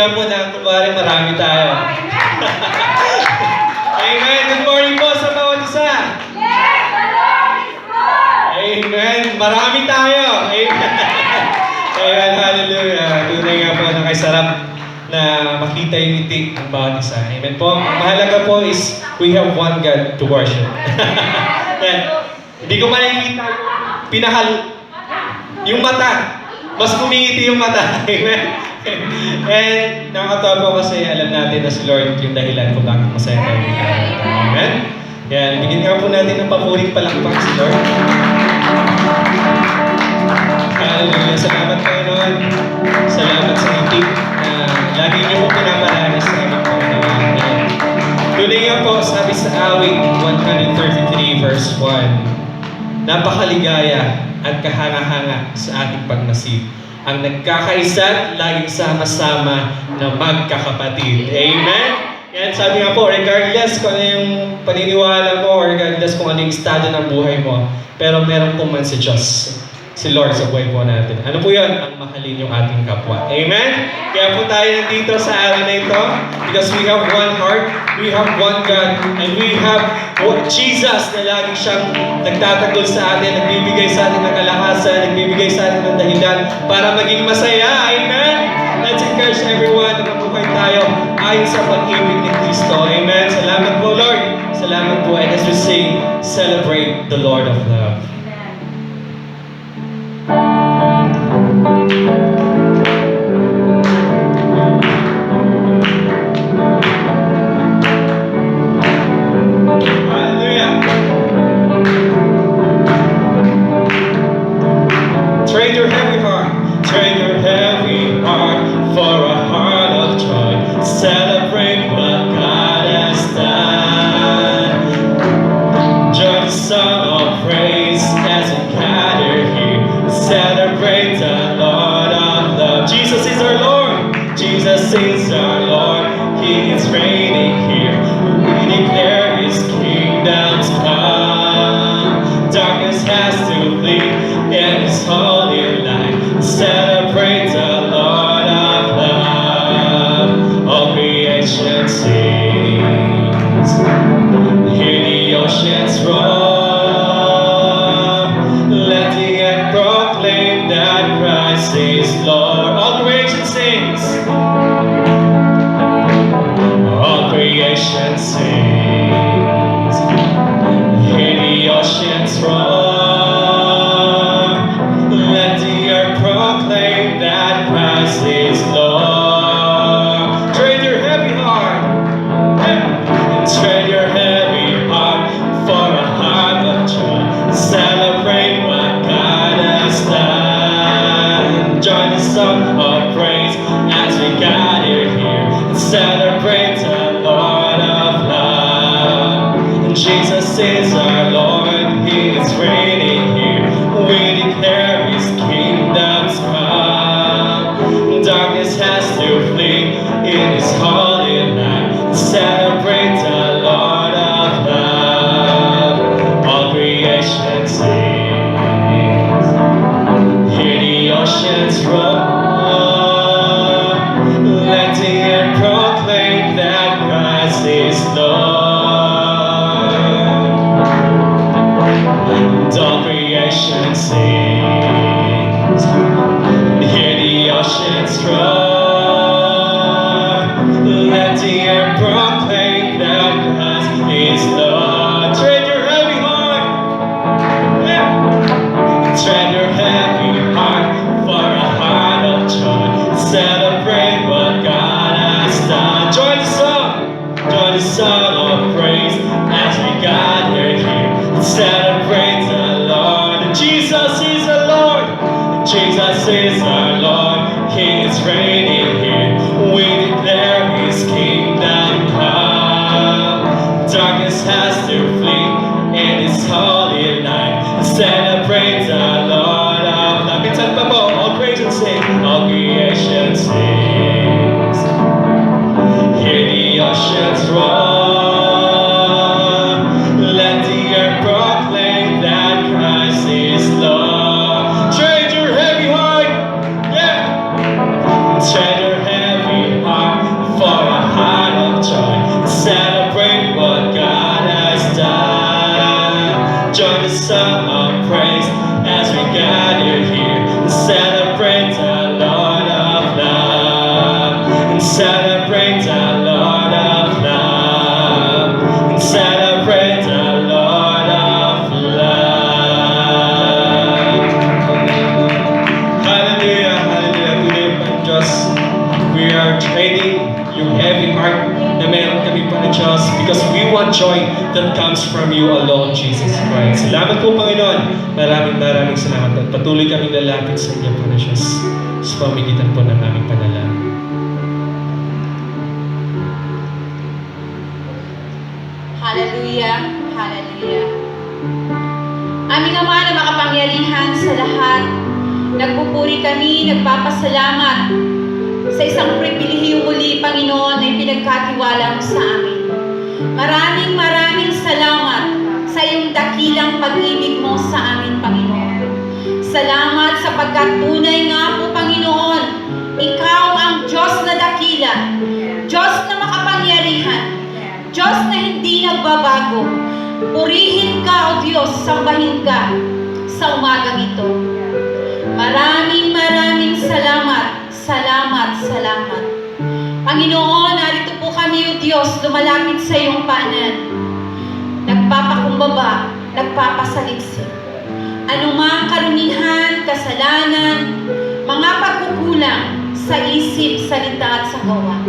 nga po na kumari marami tayo. Amen. Good morning po sa bawat isa. Yes, the Lord is good. Amen. Marami tayo. Amen. Amen. Hallelujah. Tunay nga po na kaisarap na makita yung ngiti ng bawat isa. Amen po. Ang mahalaga po is we have one God to worship. Yan. Hindi ko makikita yung mata. Mas kumingiti yung mata. Amen. And nakakatawa po kasi alam natin na si Lord yung dahilan kung bakit masaya tayo. Amen. Yan. Bigyan nga po natin ng papuring palakpak si Lord. Hallelujah. Salamat Panginoon. Salamat sa ngiti na lagi niyo po pinaparanas sa aming Panginoon. Tuloy nga po, sabi sa awit 133 verse 1, napakaligaya at kahanga-hanga sa ating pagmasib, ang nagkakaisa at laging sama-sama na magkakapatid. Amen? Yan, sabi nga po, regardless kung ano yung paniniwala mo, regardless kung ano yung estado ng buhay mo, pero meron po man si Diyos, si Lord sa buhay po natin. Ano po yun? Ang mahalin yung ating kapwa. Amen? Kaya po tayo nandito sa araw na ito because we have one heart, we have one God, and we have Jesus na lagi siyang nagtatanggol sa atin, nagbibigay sa atin ng kalakasan, nagbibigay sa atin ng dahilan para maging masaya. Amen? Let's encourage everyone na mabuhay tayo ayon sa pag-ibig ni Kristo. Amen? Salamat po, Lord. Salamat po. And as we sing, celebrate the Lord of love. Trade your heavy heart for a heart of joy. Celebrate what God has done. Join the song of praise as we gather here. Celebrate the Lord of love. Jesus is our Lord. Jesus is our Lord. He is reigning here. We declare His kingdom's come. Darkness has to flee in His holy light. Celebrate the Lord of love. All creation sings. Hear the oceans roar. Let the earth proclaim that Christ is Lord. All creation sings. All creation sings. Hear the oceans roar. Let the earth proclaim that Christ is Lord. Trade your heavy heart. Trade your heavy heart for a heart of joy. Celebrate what God has done. Join the song of praise as we gather here. Celebrate the Lord of love. Jesus is our Lord. He is reigning here. We declare His kingdom's come. Darkness has to flee in His holy light. Celebrate the Lord of love. All creation sings. Hear the oceans roar. Let the earth proclaim that Christ is Lord. All creation sings. Hear the oceans roar. Let the earth proclaim that Christ is Lord. Trade your heavy heart. Trade your heavy heart for a heart of joy. Celebrate what God has done. Join the song of praise as we gather here. Celebrate the Lord. Jesus is the Lord. Jesus is our Lord. He is reigning here. We declare His kingdom come. Darkness has to flee in His holy light. Celebrate the Lord of love. Minsan pa po, all creation sings. All creation sings. Hear the oceans roar. Let the earth proclaim that Christ is Lord. Trade your heavy heart. Yeah. Trade your heavy heart. song of praise as we gather here and celebrate the Lord of love, and celebrate the Lord of love, and celebrate the Lord of love. Hallelujah, hallelujah. Tunay po ang Diyos. We are trading yung heavy heart na meron kami pa ng Diyos because we want joy that comes from you alone, Jesus Christ. Salamat po, Panginoon. Maraming salamat at patuloy kaming lalapit sa inyo po na Diyos sa pamagitan po ng aming panalangin. Hallelujah, hallelujah. Aming Ama na makapangyarihan sa lahat, nagpupuri kami, nagpapasalamat sa isang pribilehiyong muli, Panginoon, na pinagkatiwala mo sa amin. Maraming salamat sa iyong dakilang pag-ibig mo sa amin, Panginoon. Salamat sapagkat tunay nga po, Panginoon, ikaw ang Diyos na dakila, Diyos na makapangyarihan, Diyos na hindi nagbabago. Purihin ka, O Diyos, sambahin ka sa umagang ito. Maraming salamat. Salamat. Panginoon, narito po kami, O Diyos, lumalapit sa iyong paanan. Nagpapakumbaba, nagpapasaliksik. Anumang karunihan, kasalanan, mga pagkukulang sa isip, salita at sa gawa.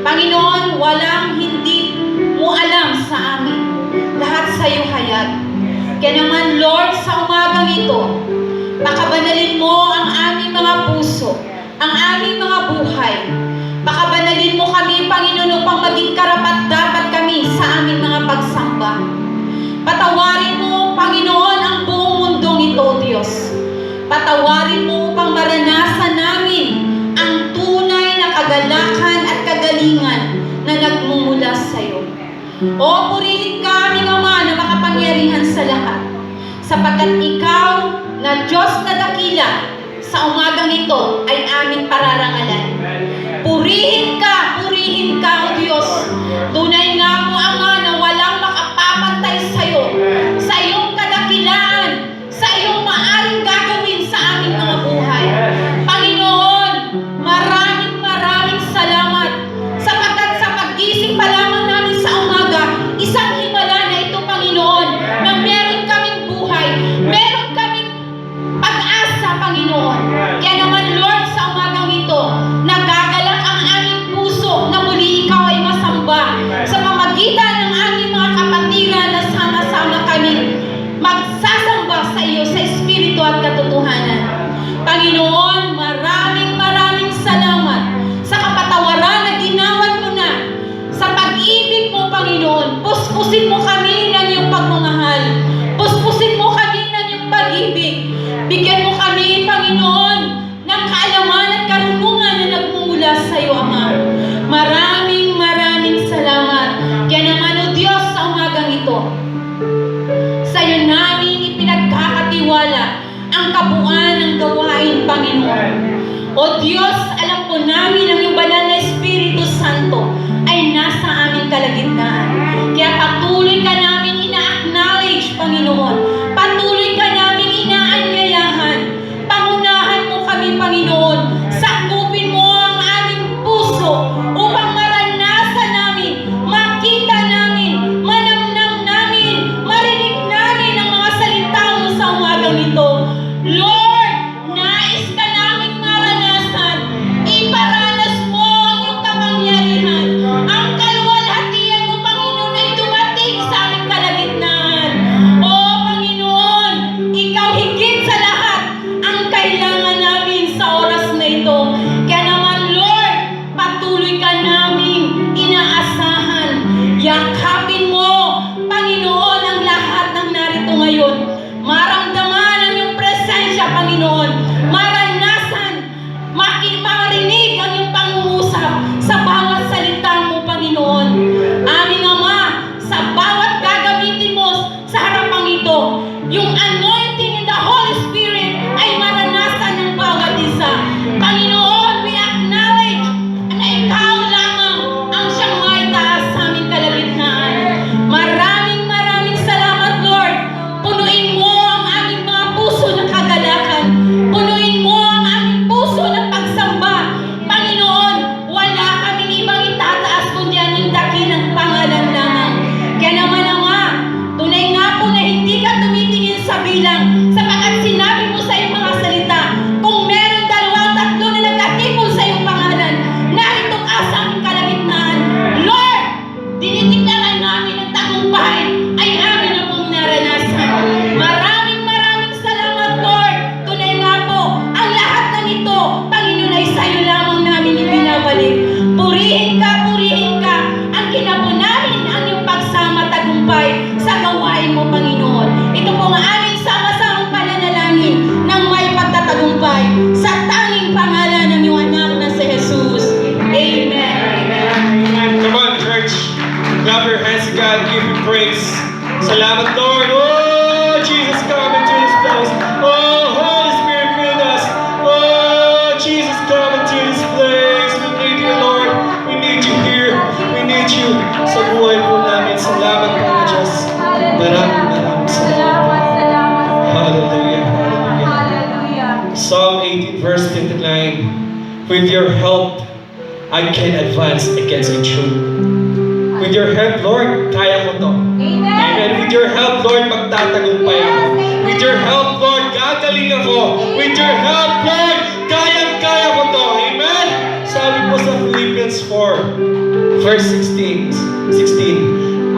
Panginoon, walang hindi mo alam sa amin. Lahat sa iyo hayag. Kaya naman, Lord, sa umagang ito, pakabanalin mo ang aming mga puso, ang aming mga buhay. Pakabanalin mo kami, Panginoon, upang maging karapat-dapat kami sa aming mga pagsamba. Patawarin mo, Panginoon, ang buong mundong ito, Diyos. Patawarin mo upang maranasan namin ang tunay na kagalakan at kagalingan na nagmumula sa iyo. O purihin ka, aming Ama, na makapangyarihan sa lahat, sapagkat ikaw na Diyos na dakila sa umagang ito ay aming pararangalan. Purihin ka, O Diyos. Tunay nga po, Ama, na walang makapapantay sa iyo, sa iyong kadakilaan, sa iyong maaring gagawin sa aming mga buhay. Panginoon, maraming salamat sapagkat sa paggising pa lamang namin sa umaga, isang himala na ito, Panginoon, na meron kaming buhay, meron kaming pag-asa, Panginoon. Kaya naman, Lord, sa umagang ito, nagagalak ang aming puso na muli ikaw ay masamba sa pamagitan ng aming mga kapatiran na sama-sama kami magsasamba sa iyo sa espiritu at katotohanan. Panginoon, maraming salamat sa kapatawaran na ginawad mo na sa pag-ibig mo, Panginoon. Puspusin mo kami ng iyong pagmamahal. Puspusin mo kami ng iyong pag-ibig. Bigyan mo kami, Panginoon, ng kaalaman at karunungan na nagmumula sa iyo, Ama. Maraming salamat. Kaya naman, O Diyos, sa umagang ito, sa iyo namin ipinagkakatiwala ang kabuuan ng gawain, Panginoon. O Diyos, alam po namin ang iyong banal na Espiritu Santo ay nasa aming kalagitnaan. Kaya patuloy ka na tagumpay sa gawain mo, Panginoon. Ito po ang aming sama-samang pananalangin ng may pagtatagumpay sa tanging pangalan ng iyong anak na si Jesus. Amen. Amen. Come on, church. Clap your hands to God. Give Him praise. Salamat, Lord. Oh, Jesus, come into this place. Oh, Holy Spirit, fill us. Oh, Jesus, come into this place. We need you, Lord. We need you here. We need you sa buhay po namin. Salamat po, Diyos. Maraming salamat. Hallelujah. Hallelujah. Psalm 18, verse 59. With your help, I can advance against a truth. With your help, Lord, kaya ko to. Amen. With your help, Lord, magtatagumpay ako. With your help, Lord, gagaling ako. With your help, Lord, kayang-kaya ko to. Amen. Sabi po sa Philippians 4, verse 16,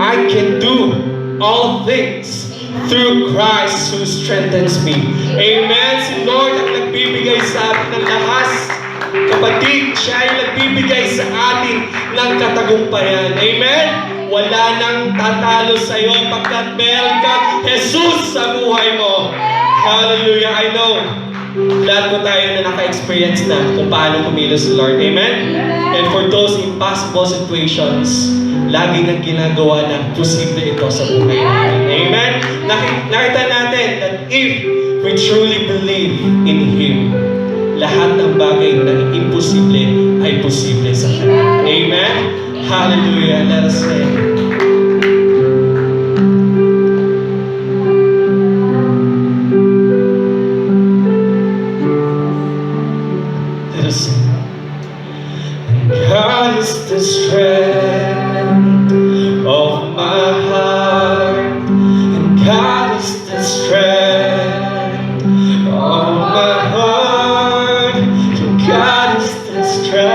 I can do all things through Christ who strengthens me. Amen. Si Lord ang nagbibigay sa atin ng lakas. Kapatid, siya ay nagbibigay sa atin ng katagumpayan. Amen? Wala nang tatalo sa iyo pagkat meron kang Jesus sa buhay mo. Hallelujah. I know, lahat po tayo na naka-experience na kung paano kumilos si Lord. Amen? And for those impossible situations, lagi nang ginagawa na posible ito sa buhay natin. Amen? Nakita natin that if we truly believe in Him, lahat ng bagay na imposible ay posible sa Kanya. Amen? Hallelujah. Let us sing. Let us sing. God is the strength of my heart, and God is the strength of my heart. God is the strength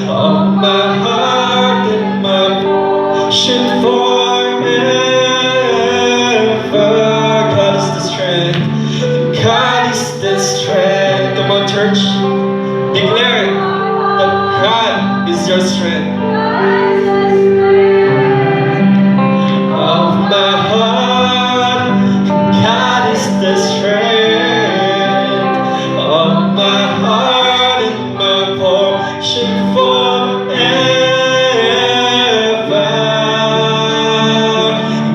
of my heart and my portion forever. God is the strength. God is the strength. Come on, church. Declare it, that God is your strength. Of my heart, God is the strength. My heart and my portion forever.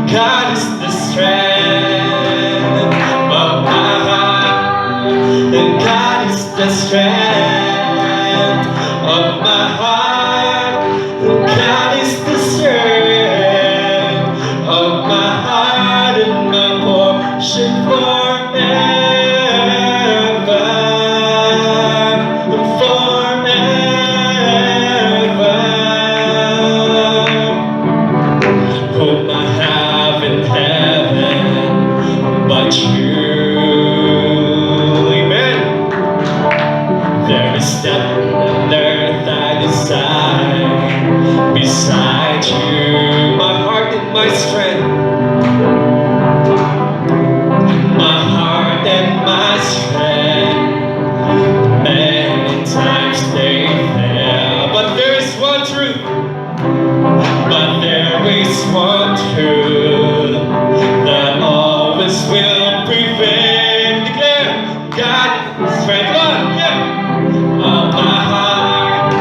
God is the strength of my heart, and God is the strength of my heart, and God is the strength of my heart and my portion forever. Beside you, my heart and my strength, my heart and my strength. Many times they fail, but there is one truth. But there is one truth that always will prevail. Declare, God is strength. Lord, yeah. Of my heart,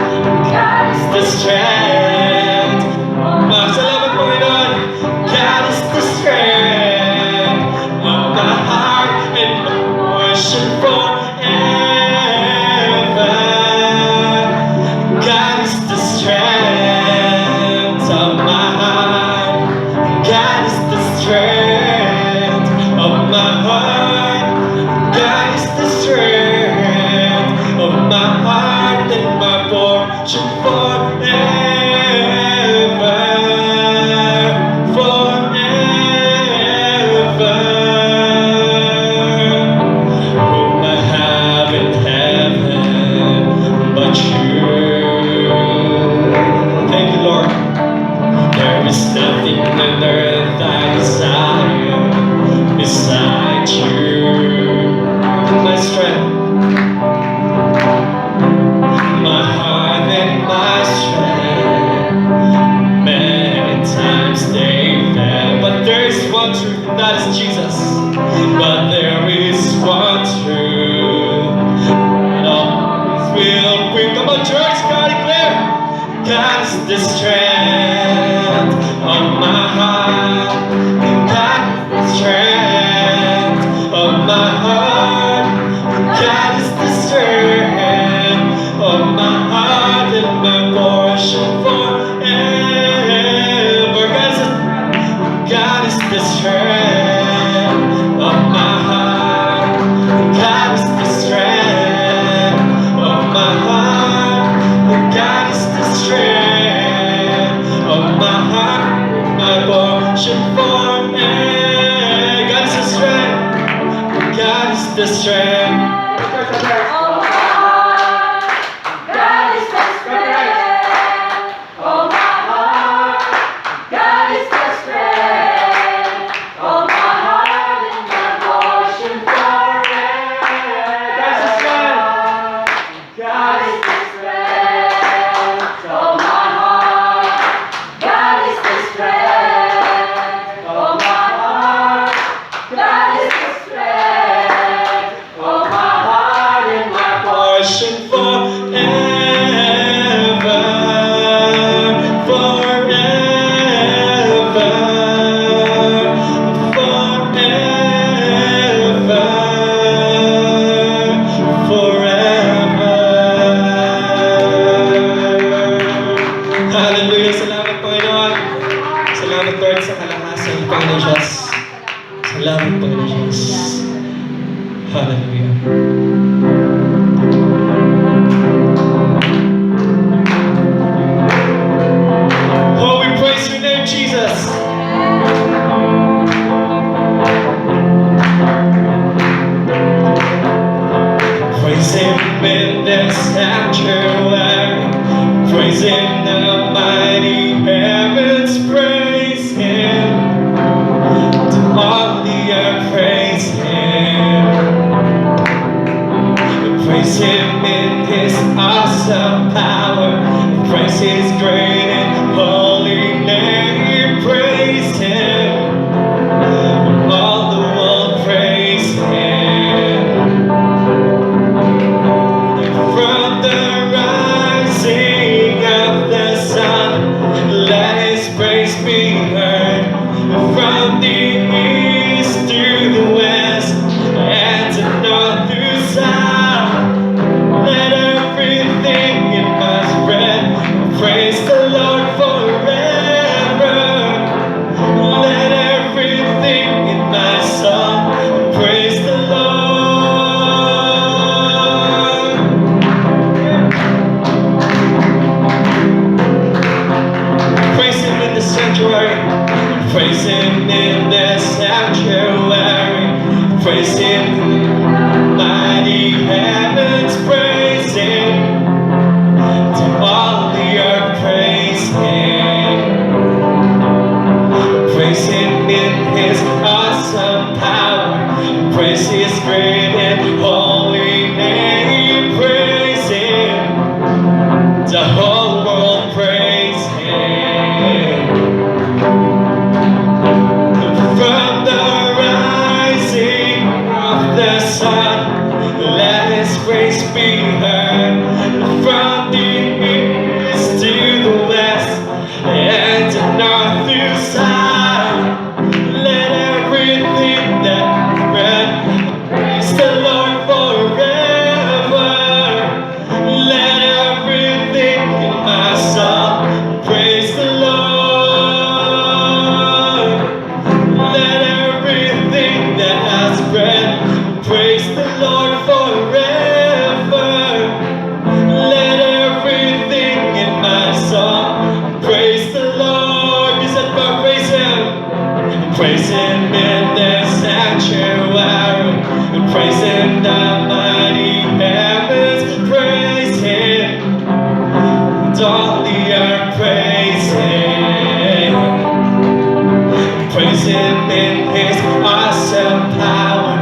God is the strength. Salamat, Panginoon. God is one truth, and that is Jesus. But there is one truth that always will bring. Come on, church, God declare. God is the strength of my heart. God is the strength of my heart. God is the strength of my heart and my portion forever. God is the strength of my heart. God is the strength of my heart. God is the strength of my heart, my portion forever. God is the strength. God is the strength. Hallelujah. Salamat, Panginoon. Salamat, Lord, sa kalakasan, Panginoon Diyos. Salamat, Panginoon Diyos. Hallelujah. Oh, we praise your name, Jesus. Praise him in the sanctuary. Praise him the mighty heavens. Praise him to all the earth. Praise him. Praise him in his awesome power. Praise his great and holy name. Praise him. All the world praise him. From the rising of the sun, let his praise be heard. From the east to the west, and to north to south, let everything in my breath praise the Lord forever. Let everything in my soul praise the Lord. Praise him in the sanctuary. Praise him in the sanctuary. Praise him in the mighty heavens. Praise him to all the earth. Praise him. Praise him in his awesome power. Praise his great and holy name. Praise him. The whole world praise him. From the rising of the sun, let his praise be heard. From the east to the west, and to north to south, let everything that breath praise the Lord forever. Let everything in my soul praise the Lord. Let everything that has breath praise the Lord forever. Let everything in my soul praise the Lord. He said, praise him. Praise him in the sanctuary. Praise him the mighty heavens. Praise him. And all the earth praise him. Praise him in his awesome power.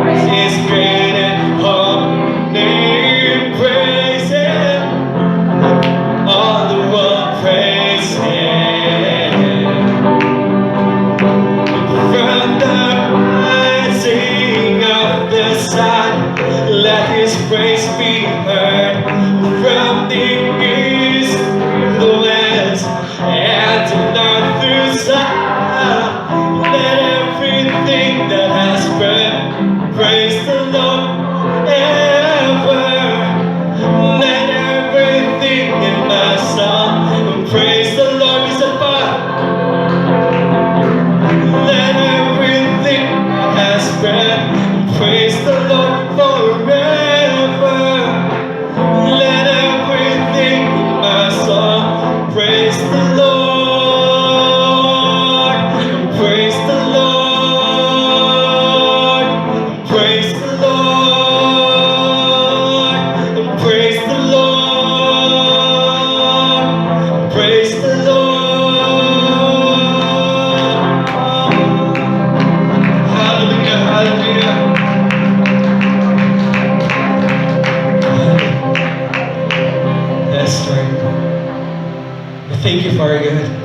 Praise his great and holy name. Praise him. All the world praise him.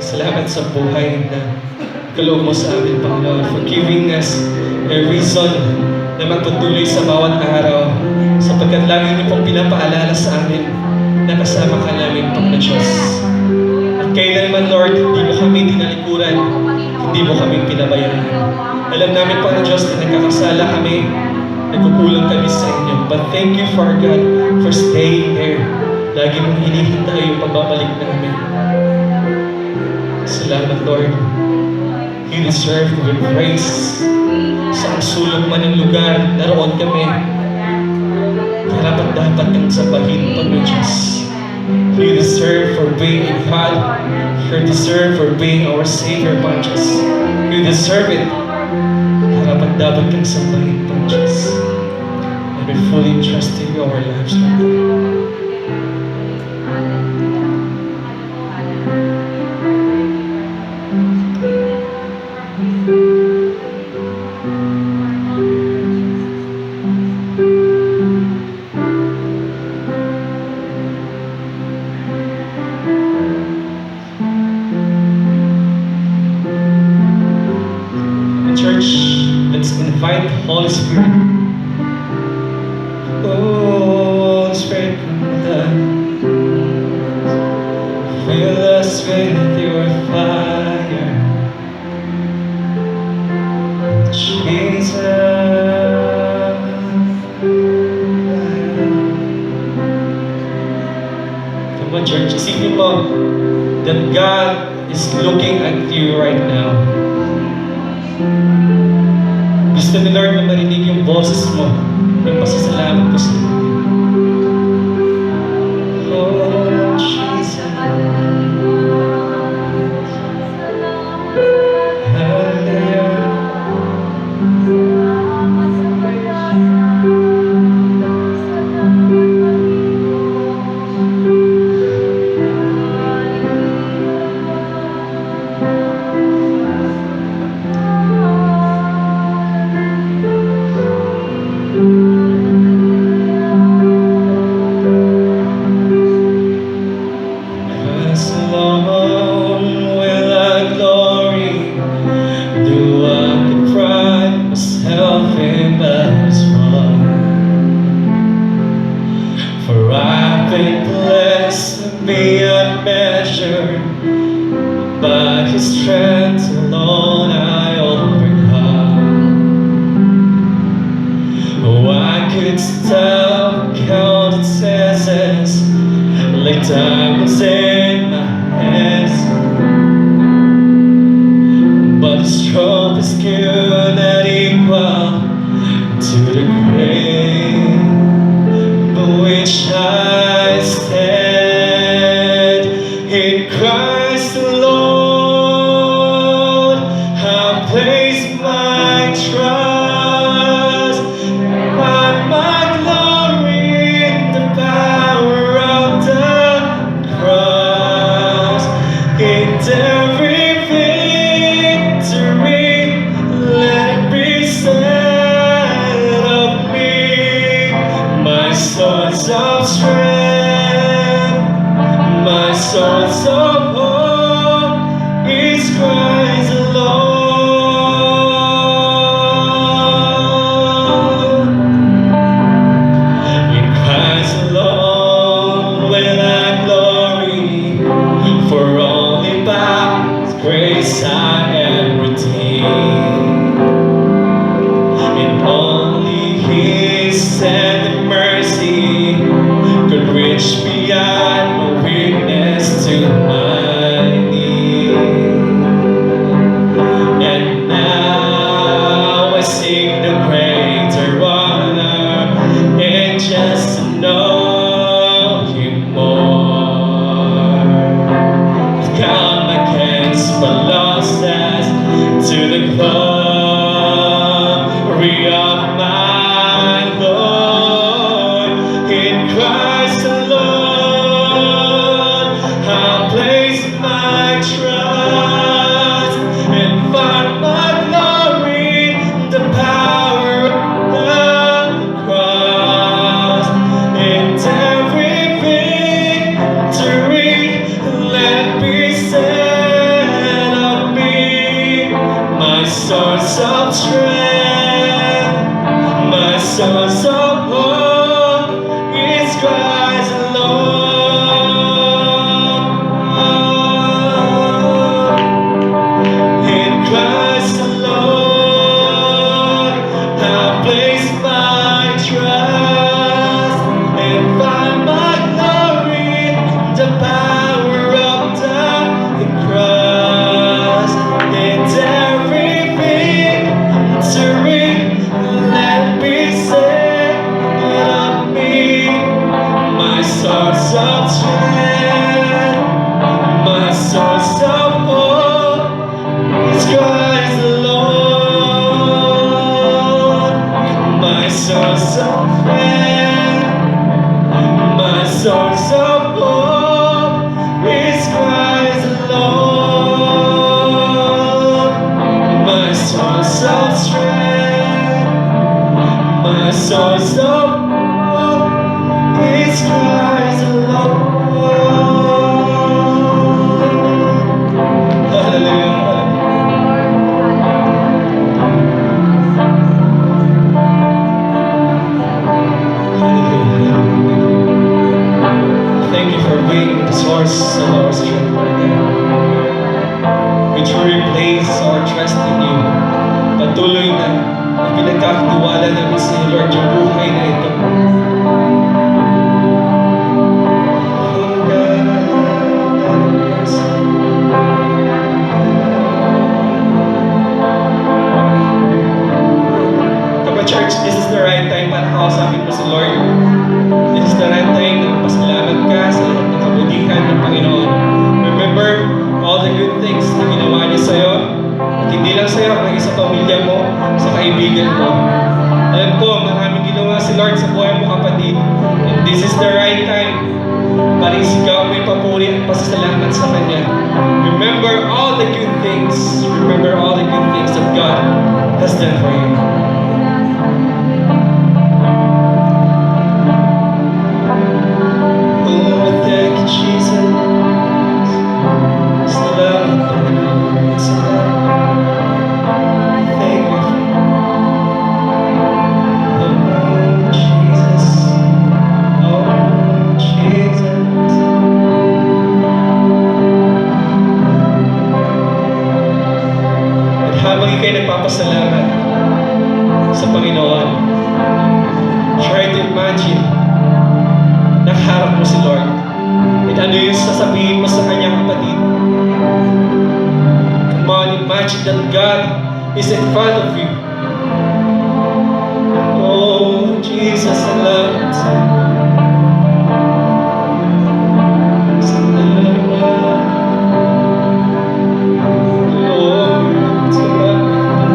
Salamat sa buhay na kaloob mo sa amin, Panginoon, for giving us a reason na magpatuloy sa bawat araw, sapagkat lagi niyo pong pinapaalala sa amin na kasama ka namin, Panginoon Diyos. At kailanman, Lord, hindi mo kami tinalikuran, hindi mo kami pinabayaan. Alam namin, Panginoon Diyos, na nagkakasala kami, nagkukulang kami sa inyo. But thank you, for God, for staying there. Lagi mong hinihintay yung pagbabalik namin. Salamat, Lord. You deserve to be praised. Sa sulok man ng lugar, naroon kami. Karapat dapat kang sabahin, Panginoon Diyos. You deserve for being a God. You deserve for being our Savior, Panginoon Diyos. You deserve it. Karapat dapat kang sabahin, Panginoon Diyos. And we fully trust in you, our lives, Lord. Church, let's invite the Holy Spirit. Oh, Holy Spirit, come down. Fill us with your fire, Jesus. Come on, church, isipin mo that God is looking at you right now. Gusto ni Lord na marinig yung boses mo, yung pasasalamat ko sa iyo. Oh, Jesus. Hallelujah. Christ alone will I glory, though I could pride myself in this one. For I've been blessed beyond measure, by His strength alone I overcome. Oh, I could stop counting senses like diamonds in my hands, but the strongest cannot equal to the grave by which I stand in Christ alone. I place my trust, find my glory in the power of the cross. In every victory, let it be said of me, my source of strength, my source of hope is Christ alone. In Christ alone will I glory, for only by His grace I am redeemed, and only His tender mercy could reach beyond my weakness to my need. And now I seek the greater honor, and just to know Him more. Count my cares but lost as to source of strength, my source of hope is Christ alone. In Christ alone, I place my trust and find my glory in the power of the cross. And everything entering, let me say of me, my source of strength, my source of hope. It's Christ alone, my source of strength, my source of hope. It's Christ alone, my source of strength, my source of hope. It's Christ alone. Hallelujah. Thank you for being the source of our strength, Lord God. We truly place our trust in you. Patuloy na pinagkakatiwala namin sa iyo, Lord, yung buhay na ito. Oh God, yes. Kapag church, this is the right time para kausapin mo si Lord. This is the right time na pasalamat ka sa lahat ng kabutihan ng Panginoon. Remember all the good things na ginawa niya sa'yo. At hindi lang sa'yo, kundi sa pamilya mo, sa kaibigan mo. Alam ko, maraming ginawa si Lord sa buhay mo, kapatid. And this is the right time para isigaw mo yung papuri at pasasalamat sa Kanya. Remember all the good things. Remember all the good things that God has done for you. Oh, thank you, Jesus. Salamat, Panginoon. Salamat. Thank you. Oh, Jesus. Oh, Jesus. At habang ikaw'y nagpapasalamat sa Panginoon, try to imagine nakaharap mo si Lord. At ano yung sasabihin mo sa Kanya, kapatid? Come on, imagine that God is in front of you. Oh, Jesus, salamat. Salamat. Lord, salamat.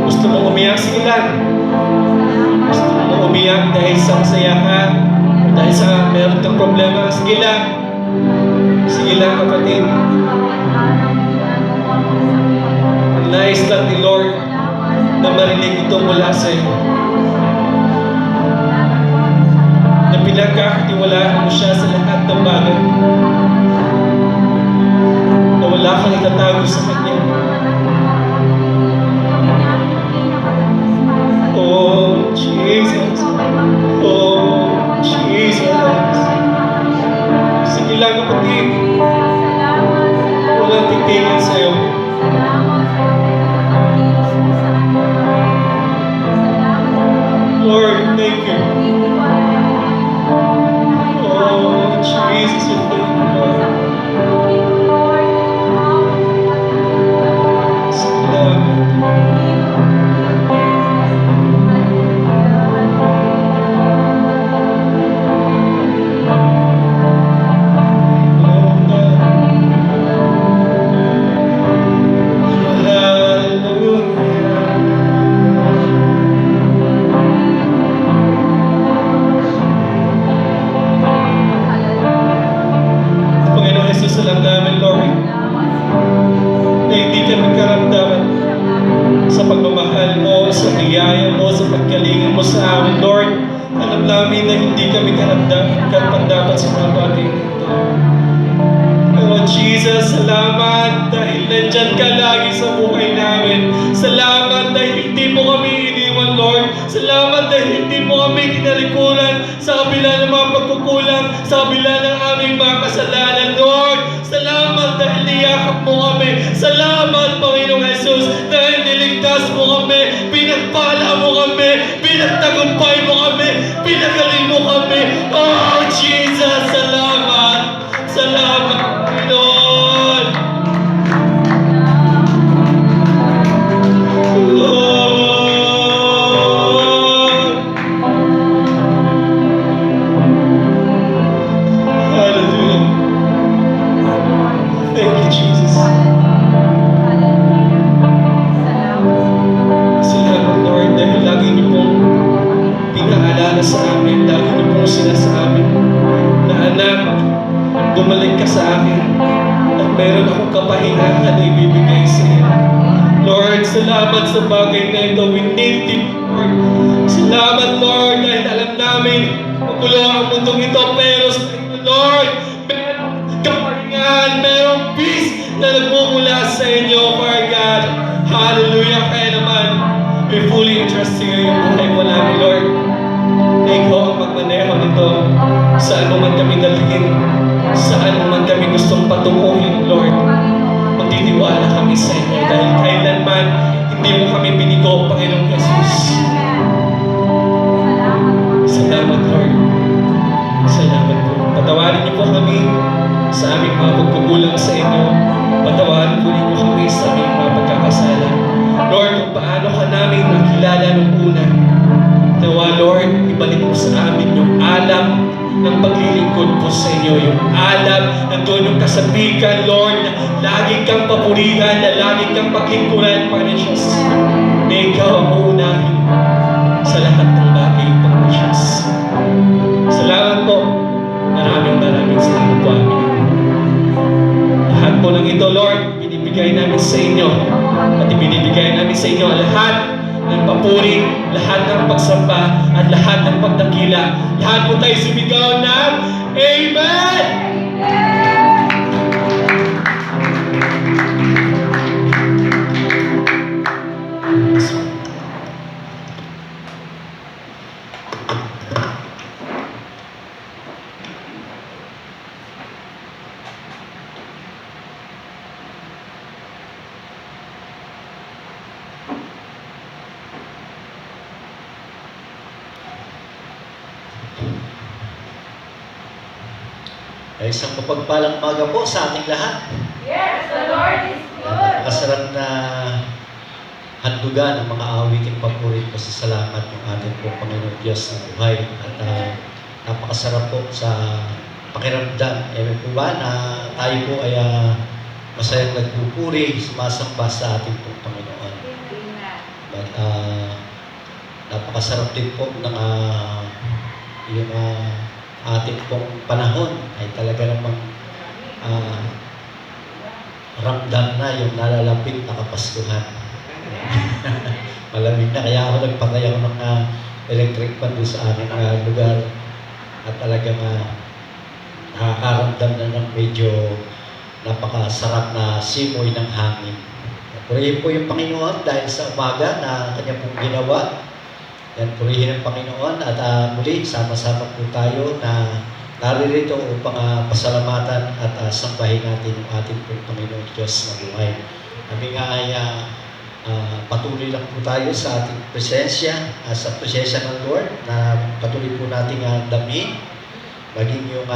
Gusto mo umiyak? Sige lang. Gusto mo umiyak dahil sa masaya ka, dahil sa meron kang problema, sige lang. Sige lang, kapatid. Nais lang ni Lord na marinig ito mula sa iyo. Na pinagkakatiwalaan mo siya sa lahat ng bagay. Na wala kang itatago sa Kanya. Oh, Jesus. Oh, Jesus. Sige lang, kapatid. Walang titigil sa'yo. Lord, thank you. Oh, Jesus, we thank you, Lord. Salamat. Panginoon Jesus, alam namin, Lord, na hindi kami karamdaman sa pagmamahal mo, sa biyaya mo, sa pagkalingan mo sa amin, Lord. Alam namin na hindi kami karapat dapat sa mga bagay na ito. Oh, Jesus. Jesus, salamat dahil nandyan ka lagi sa buhay namin. Salamat dahil hindi mo kami iniwan, Lord. Salamat dahil hindi mo kami kinalikuran sa kabila ng mga pagkukulang, sa kabila ng aming mga kasalanan, Lord. Salamat dahil niyakap mo kami. Salamat, Panginoong Jesus, dahil niligtas mo kami, pinagpala mo kami, pinagtagumpay mo kami, pinagaling mo kami. Oh, Jesus, salamat. Salamat, Panginoon. Lord. Hallelujah. Thank you, Jesus. Salamat, Lord, dahil lagi niyo pong pinaalala sa amin, lagi niyo pong sinasabi na anak, bumalik ka sa akin at meron akong kapahingahan na ibibigay sa iyo. Lord, salamat sa bagay na ito. We need you, Lord. Salamat, Lord, dahil alam namin magulo ang mundong ito, pero sa inyo, Lord, merong kapahingahan, merong peace na nagmumula sa inyo, Father God. Hallelujah. Kaya naman, we fully entrust to you yung buhay mo namin, Lord. Na ikaw ang magmaneho nito. Saan mo man kami dalhin, saan mo man kami gustong patunguhin, Lord. Magtitiwala kami sa inyo dahil kailanman hindi mo kami binigo, Panginoong Jesus. Salamat, Lord. Salamat po. Patawarin niyo po kami sa aming mga pagkukulang sa inyo. Patawarin po ninyo kami sa aming mga pagkakasala. Lord, kung paano ka namin nakilala nung una, nawa, Lord, ibalik mo sa amin yung alam ng paglilingkod po sa inyo, yung alam, nandun yung kasabikan, Lord, na lagi kang papurihan, na lagi kang paglingkuran, Panginoon Diyos. Na ikaw ang uunahin sa lahat ng bagay, Panginoon Diyos. Salamat po. Maraming salamat po, amin. Lahat po ng ito, Lord, binibigay namin sa inyo. At ibinibigay namin sa inyo lahat ng papuri, lahat ng pagsamba, at lahat ng pagdakila. Lahat po tayo sumigaw ng Amen! Ay, isang mapagpalang umaga po sa ating lahat. Yes, the Lord is good. Napakasarap na handugan ng mga awiting papurit po sa salamat ng ating pong Panginoon Diyos ng buhay. At napakasarap po sa pakiramdam. Ewan po ba na tayo po ay masayang nagpupuri, sumasamba sa ating pong Panginoon. But napakasarap din po ng yung ating pong panahon ay talaga namang ramdam na yung nalalapit na Kapaskuhan. Malamig na, kaya ako nagpatay ako ng electric fan doon sa aming lugar at talagang nakakaramdam na ng medyo napakasarap na simoy ng hangin. Purihin po yung Panginoon dahil sa umaga na kanya pong ginawa. Yan, purihin ang Panginoon at muli sama-sama po tayo na naririto upang pasalamatan at sambahin natin yung ating pong Panginoon Diyos na buhay. Kami nga ay patuloy lang po tayo sa ating presensya, sa presensya ng Lord, na patuloy po nating damin, maging yung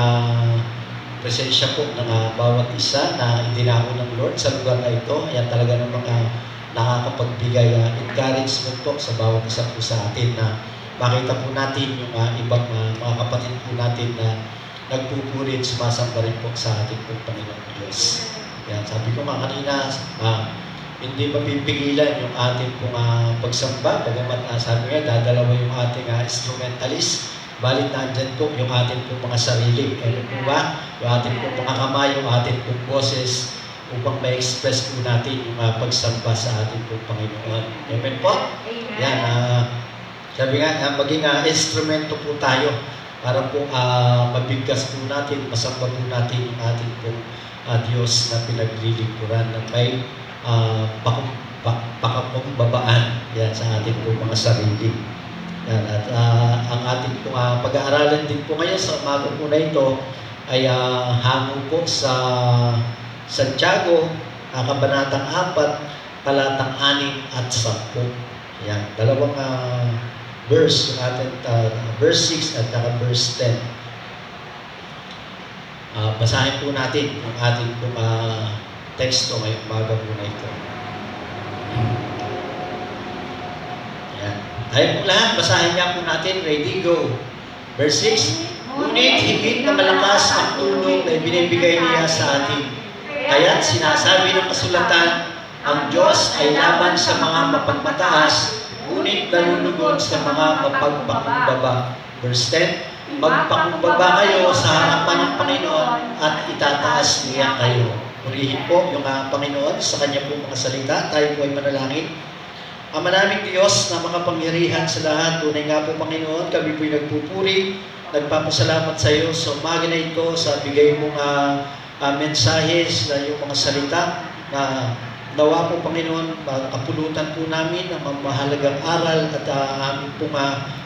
presensya po ng bawat isa na idinako ng Lord sa lugar na ito. Ayan talaga ng mga nakakapagbigay encouragement po sa bawat isa po sa atin na makita po natin yung ibang mga kapatid po natin na nagpupuri at sumasamba rin po sa ating pong Panginoon Diyos. Yan, sabi ko nga kanina, hindi mapipigilan yung ating pong pagsamba, bagamat sabi nga, dadalawa yung ating instrumentalist, balit nandyan po yung ating pong mga sarili. Ano po ba? Yung ating pong mga kamay, yung ating pong boses, upang ma-express po natin yung pagsamba sa ating pong Panginoon. Amen po? Amen. Yan, sabi nga, maging instrumento po tayo para po mabigkas po natin, masamba po natin yung ating pong Diyos na pinaglilingkuran na may pakakumbabaan yan sa ating po mga sarili. Yan, at ang ating po pag-aaralan din po ngayon sa umaga po na ito ay hango po sa Santiago, Kabanatang 4, talatang 6 at 10. Yan, dalawang verse, yung ating verse 6 at saka verse 10. Basahin po natin ang ating po teksto ngayong umaga po na ito. Yan. Tayo po lahat, basahin niya po natin. Ready, go. Verse 6. Ngunit higit na malakas ang tulong na ibinibigay niya sa atin. Kaya't sinasabi ng kasulatan, ang Diyos ay laban sa mga mapagmataas, ngunit nalulugod sa mga mapagpakumbaba. Verse 10. Magpakumbaba kayo sa harapan ng Panginoon at itataas niya kayo. Purihin po yung Panginoon sa kanya po mga salita. Tayo po ay manalangin. Ama naming Diyos na makapangyarihan sa lahat, tunay nga po Panginoon, kami po'y nagpupuri, nagpapasalamat sa iyo sa umaga na ito, sa bigay mong mensahes na yung mga salita na nawa po Panginoon, kapulutan po namin ang mahalagang aral at amin pong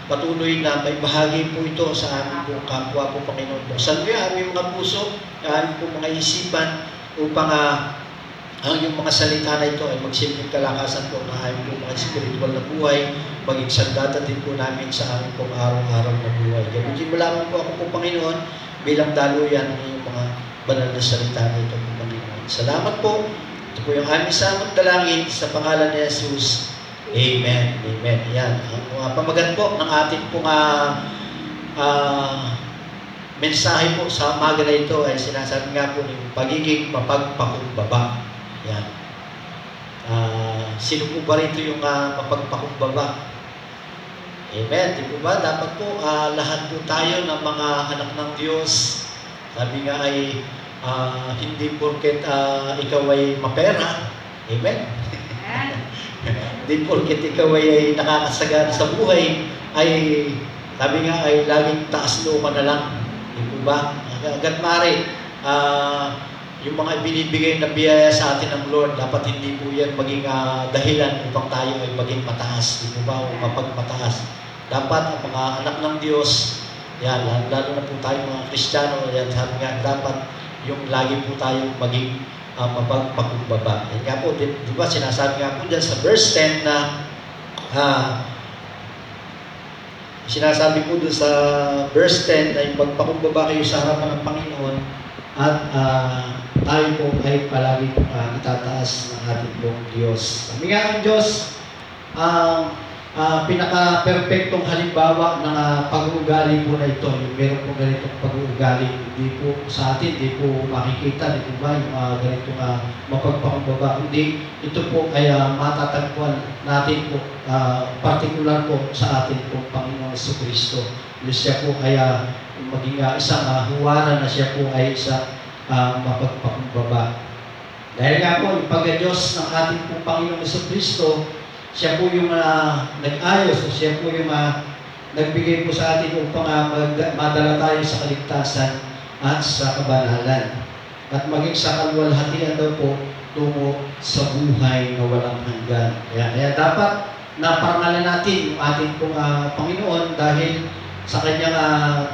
patuloy na may bahagi po ito sa amin pong kapwa po Panginoon. Buksan mo yung aming mga puso, aming pong mga isipan upang ang yung mga salita na ito ay magsilbing kalakasan po na aming pong mga spiritual na buhay, maging sandata din po namin sa aming pong araw-araw na buhay. Gamitin mo lamang po ako po Panginoon bilang daluyan ng iyong mga banal na salita na ito po Panginoon. Salamat po. Ito po yung aming samot dalangin sa pangalan ni Jesus. Amen. Amen. Yan. Ang pamagat po ng ating pong mensahe po sa umaga na ito ay sinasabi nga po ng pagiging mapagpakumbaba. Yan. Sino po ba rito yung mapagpakumbaba? Amen. Di po ba? Dapat po lahat po tayo ng mga anak ng Diyos. Sabi nga ay hindi porket ikaw ay mapera. Amen. Hindi porket ikaw ay nakakasagana sa buhay, ay sabi nga ay laging taas loob na lang. Di po ba? Agad mari, yung mga binibigay na biyaya sa atin ng Lord, dapat hindi po yan maging dahilan upang tayo ay maging mataas. Di po ba? O mapagmataas. Dapat ang mga anak ng Diyos, yan, lalo na po tayo mga Kristiyano, yan, sabi nga, dapat yung lagi po tayo maging mapagpakumbaba. Yan nga po, di ba sinasabi nga po dyan sa verse 10 na sinasabi po doon sa verse 10 na yung pagpakumbaba kayo sa harapan ng Panginoon at tayo po ay palagi itataas ng ating pong Diyos. Sabi nga ng Diyos, pinaka-perfectong halimbawa ng pag-uugali po na ito, yung meron po ganitong pag-uugali, hindi po sa atin, hindi po makikita, hindi po ba yung ganitong mapagpakumbaba, hindi, ito po ay matatagpuan natin po, particular po sa atin po Panginoon Jesucristo. Siya po ay maging isang huwaran na siya po ay isang mapagpakumbaba. Dahil nga po, yung pag-Diyos ng ating po Panginoon Jesucristo, siya po yung nag-ayos, siya po yung nagbigay po sa atin upang madala tayo sa kaligtasan at sa kabanalan. At maging sa kaluwalhatian daw po tungo sa buhay na walang hanggan. Kaya dapat naparangalan natin yung ating pong Panginoon dahil sa kanyang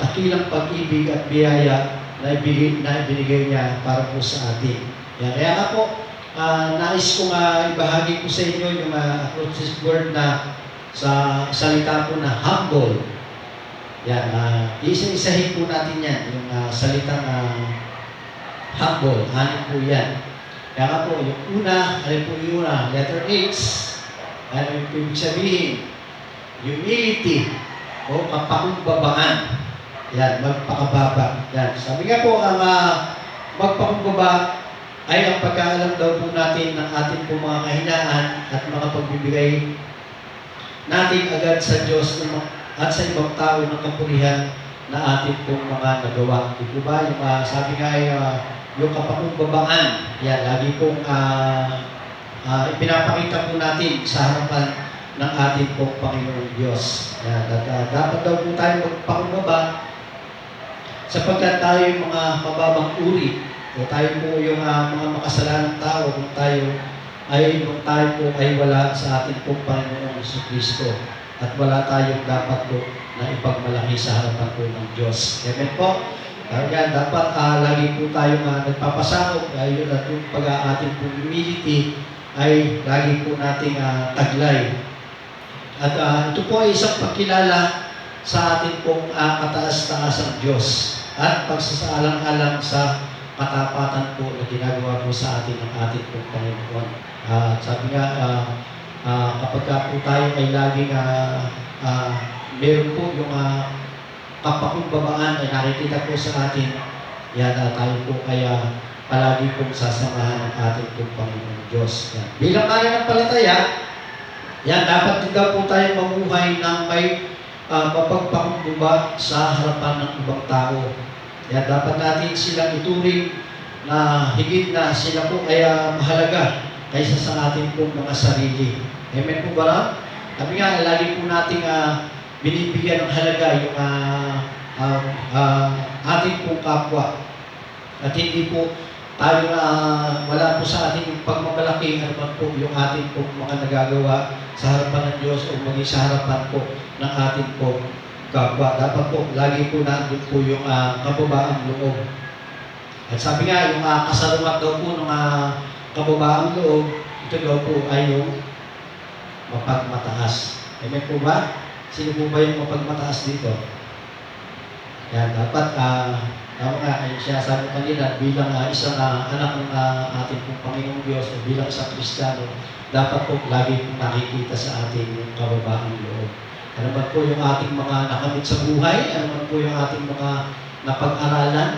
dakilang pag-ibig at biyaya na ibinigay niya para po sa atin. Kaya nga po, nais kong ibahagi ko sa inyo yung approach word na sa salita po na humble. Yan, isa-isahin po natin yan, yung salitang humble. Ano po yan? Kaya nga po, yung una, ano po yung una? Letter H. Ano yung ibig sabihin? Humility o kapakumbabaan. Yan, magpakababa. Yan. Sabi nga po, ang magpakumbaba ay ang pagkaalam daw po natin ng ating po mga kahinaan at mga pagbibigay natin agad sa Diyos at sa ibang tao ng kapurihan na ating pong mga nagawa. Di po ba? Yung, sabi nga ay yung kapakumbabaan, yan, lagi pong ipinapakita po natin sa harapan ng ating pong Panginoong Diyos. Yan, at dapat daw po tayo magpakumbaba sapagkat tayo yung mga mababang uri So tayo po yung mga makasalanang tao kung tayo po ay wala sa ating pong Panginoong Jesucristo at wala tayong dapat po na ipagmalaki sa harapan po ng Diyos. Amen po. Kaya dapat lagi po tayo nagpapasakop ay yun at yung ating pong humility ay lagi po nating taglay. At ito po ay isang pagkilala sa ating pong kataas-taas ang Diyos at pagsasaalang-alang sa katapatan po na ginagawa po sa atin ng ating pong Panginoon. Sabi nga, kapag po tayo ay laging meron po yung kapakumbabaan ay nakikita po sa atin, yan tayo po kaya palagi pong sasamahan ng ating pong Panginoon Diyos. Yan. Bilang mananampalataya, yan, dapat din daw po tayo mamuhay ng may mapagpakumbaba sa harapan ng ibang tao. Yan, dapat natin silang ituring na higit na sila po ay mahalaga kaysa sa ating pong mga sarili. Amen po ba? Sabi nga, lagi po nating binibigyan ng halaga yung ating pong kapwa. At hindi po tayo wala po sa ating yung pagmamalaki naman po yung ating pong mga nagagawa sa harapan ng Diyos o maging sa harapan po ng ating pong kapwa. Dapat po, lagi po nandun po yung kababaang loob. At sabi nga, yung kasalumat daw po ng kababaang loob, ito daw po ay yung mapagmataas. Amen po ba? Sino po ba yung mapagmataas dito? Yan, dapat, tama nga, ay siya sabi kanina, bilang isang anak ng ating pong Panginoong Diyos o bilang isang Kristiyano, dapat po lagi pong nakikita sa atin yung kababaang loob. Ano man po yung ating mga nakamit sa buhay, ano man po yung ating mga napag-aralan.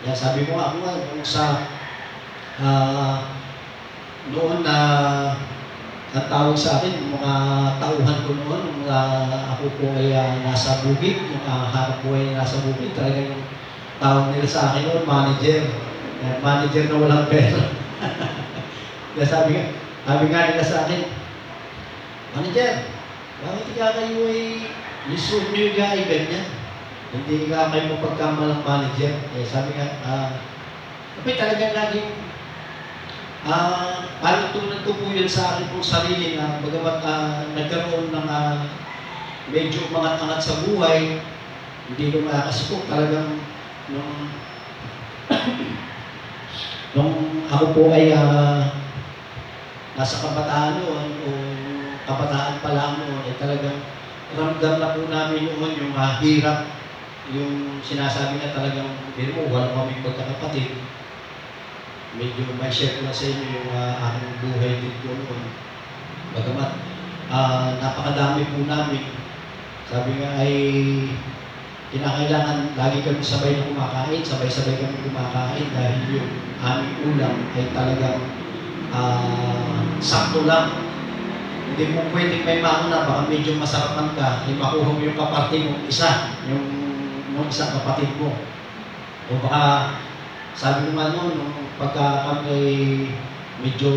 Yan, sabi ko ako nga, nung sa noon na ang tawag sa akin, mga tauhan ko noon, nung ako po ay nasa bukid, yung harap buhay na nasa bukid, talagang yung tawag nila sa akin noon, manager. Manager na walang pera. Kaya sabi nga nila sa akin, manager, bakit kayo ay lisod nyo yung ay ganyan? Hindi ka kayo mapagkamalang manager. Eh, sabi nga, kapag talagang laging palutunan ko po yun sa akin pong sarili na bagamat nagkaroon ng medyo mangat-angat sa buhay, hindi ko kasi po talagang nung ako po ay nasa kabataan noon o kabataan pa lang noon, ay talagang ramdam na po namin noon yung hirap, yung sinasabi na talagang, hindi mo, wala kaming magkakapatid. Medyo may share ko na sa inyo yung aking buhay din po noon. Bagamat napakadami po namin, sabi nga ay kinakailangan lagi kami sabay na kumakain, sabay-sabay kami kumakain dahil yung aming ulam ay talagang sakto lang. Hindi mo pwedeng may mauna, baka medyo masarapan ka, ay makuha mo yung kapatid mo isa, yung isang kapatid mo. O baka, sabi ko nga noon, nung pagka kami medyo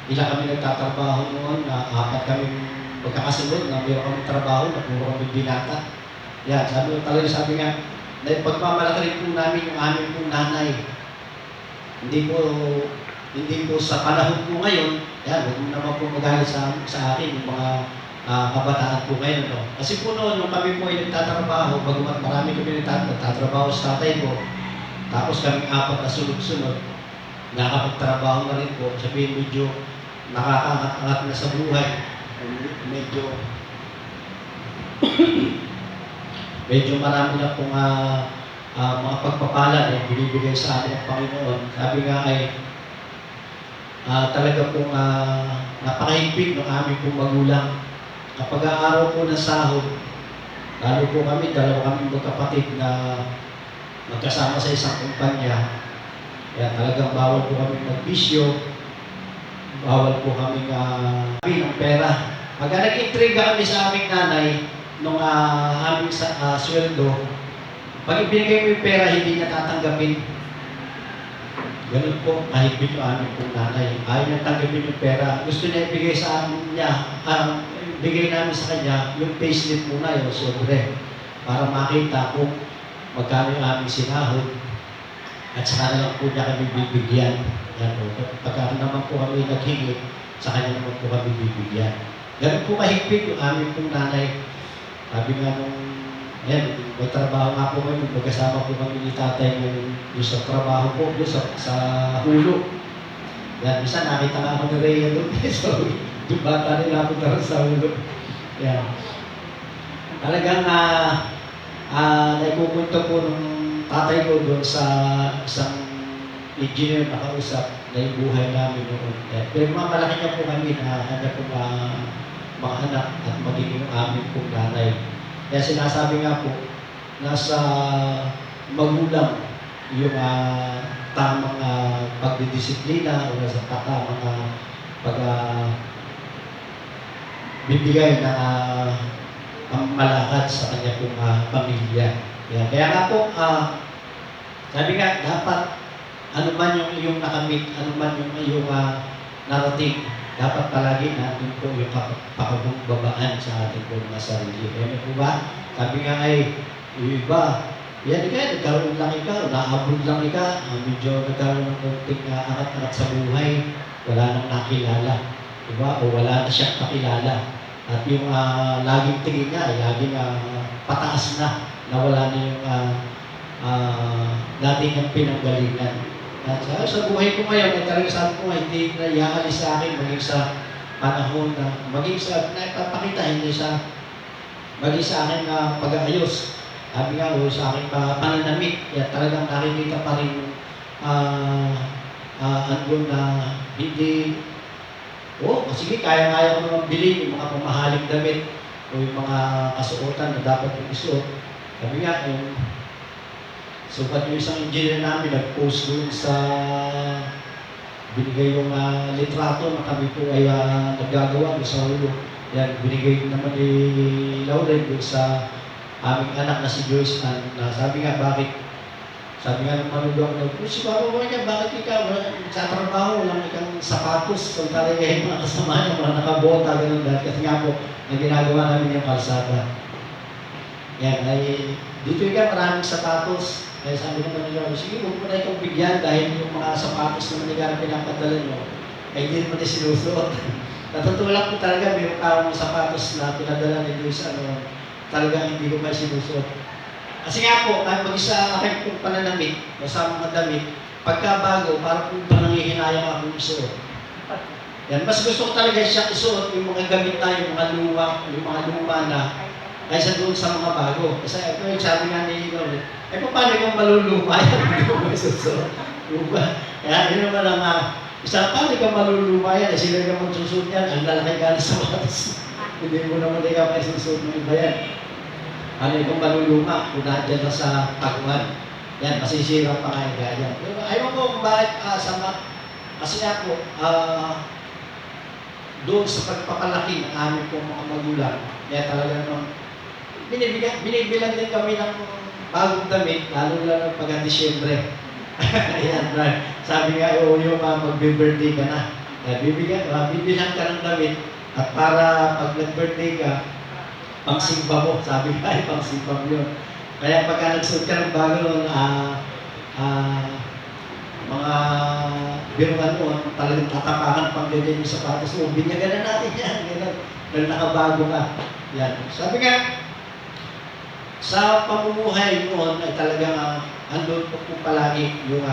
ilang kami nagtatrabaho noon, na 4 kami magkakasunod, na meron kami trabaho, na puro kami binata. Yan, sabi nga, dahil pagmamalaki rin po namin yung aming pong nanay. Hindi po sa panahon po ngayon, yan, huwag mo naman po magalit sa akin, yung mga kabataan po ngayon. No? Kasi po noon, nung kami po ay nagtatrabaho, bagamat marami kami nagtatrabaho sa tatay ko, tapos kami 4 na sunod-sunod, nakapagtrabaho na rin po, sabihin medyo nakakaangat na sa buhay, medyo marami na pong mga pagpapala na binibigay sa atin ng Panginoon. Sabi nga ay talaga pong napakahigpit ng aming pong magulang. Kapag araw po ng sahod, lalo po kami, 2 kami magkapatid na magkasama sa isang kumpanya. Kaya talagang bawal po kami magbisyo, bawal po kami ng pera. Pag nag-intriga kami sa aming nanay, nung aming sweldo, pag ibinigay mo yung pera, hindi niya tatanggapin. Ganun po, kahigpit yung aming pong nanay. Ayaw niya tanggapin yung pera. Gusto niya ibigay sa amin bigay namin sa kanya yung payslip muna, yung sobre, para makita kung magkano yung aming sinahod. at saka na lang po niya kami bibigyan. Yan po. Pagka naman po kami naghingi, sa kanya naman po kami bibigyan. Ganun po kahigpit yung aming pong nanay. Sabi nga nung, ayan, may trabaho nga po kami, magkasama po kami ni tatay ngayon doon sa trabaho po, doon sa hulo. Yan, isa nakita nga ako ni Rhea doon. So, yung bata nila ako tara sa hulo. Yan. Talagang naikupunto po nung tatay ko doon sa isang engineer na kausap na yung buhay namin noon. Pero malaki niya po kami na kanya po mga anak at magiging amin pong nanay. Kaya sinasabi nga po, nasa magulang yung tamang pagdidisiplina o nasa tamang bibigay na malakad sa kanya pong pamilya. Yan. Kaya nga po, sabi nga, dapat ano man yung iyong nakamit, ano man yung iyong narating, dapat palagi natin po yung pakabumbabaan sa ating po mga sarili. Kaya po ba? Sabi nga ay, yung iba, yan ka, nagkaroon lang ikaw, naabot lang ikaw, medyo nagkaroon ng konting angat-angat sa buhay, wala nang nakilala. Diba? O wala na siyang kakilala. At yung laging tingin niya ay laging pataas na wala na yung dati niyang pinanggalingan. At sa buhay ko ngayon, ay talagang sabi ko hindi na iaalis sa akin maging sa panahon na maging sa napapakita, hindi sa maging sa akin pag-aayos. Sabi nga sa akin pananamit, at talagang nakikita pa rin andun na hindi sige, kaya-kaya ko naman bilhin yung mga pamahaling damit o yung mga kasuotan na dapat yung isuot. Sabi nga, sukat yung isang engineer namin, nag-post doon sa binigay yung litrato na kami po ay naggagawa doon sa ulo. Yan, binigay naman ni Lauren doon sa aming anak na si Joyce na sabi nga, bakit? Sabi nga ng manugang na, si Papa mo niya, bakit ikaw? Sa trabaho, walang ikang sapatos. So talaga yung mga kasama niya, mga nakabota, gano'n dahil. Kasi nga po, na ginagawa namin yung kalsada. Yan, ay dito ikaw, maraming sapatos. Kaya sabi naman nila, sige, huwag mo na ikaw bigyan dahil yung mga sapatos na manigang pinapadala nyo, ay hindi naman na sinusuot. Natutulak ko talaga, mayroong tawang sapatos na pinadala ni Luis, talagang hindi ko may sinusuot. Kasi nga po, kahit mag-isa aking kong pananamit, sa mga damit, pagkabago, parang kung ba nangihinayang akong isuot. Yan, mas gusto ko talaga siyang isuot yung mga gamit na, yung mga luma na, kaysa doon sa mga bago. Kasi ito yung sabi nga ni Lord, paano kung maluluma yan? Hindi ko may susuot. Kaya yun naman ang paano kung maluluma yan? Sila naman susuot yan, ang lalaki ka sa matas. Hindi mo naman ikaw may susuot ng iba yan. Ano kung maluluma, kung nandiyan na sa taguan. Yan, masisira pa kayo ganyan. Ayaw ko kung bakit kasi nga po, doon sa pagpapalaki ng aming pong mga magulang, kaya talaga naman, binibilan din kami ng bagong damit, lalo pagka-Disyembre. Ayan, sabi nga, yung magbe-birthday ka na. Bibilan ka ng damit, at para pag nag-birthday ka, pangsimba mo, sabi nga ay pangsimba mo yun. Kaya pagka nagsuot ka ng bago nun, mga biruan mo, talagang tatapakan pang ganyan yung sapatos mo, binyagan na natin yan, gano'n, dahil nakabago ka. Yan. Sabi nga, sa pamumuhay noon ay talagang andun po palagi yung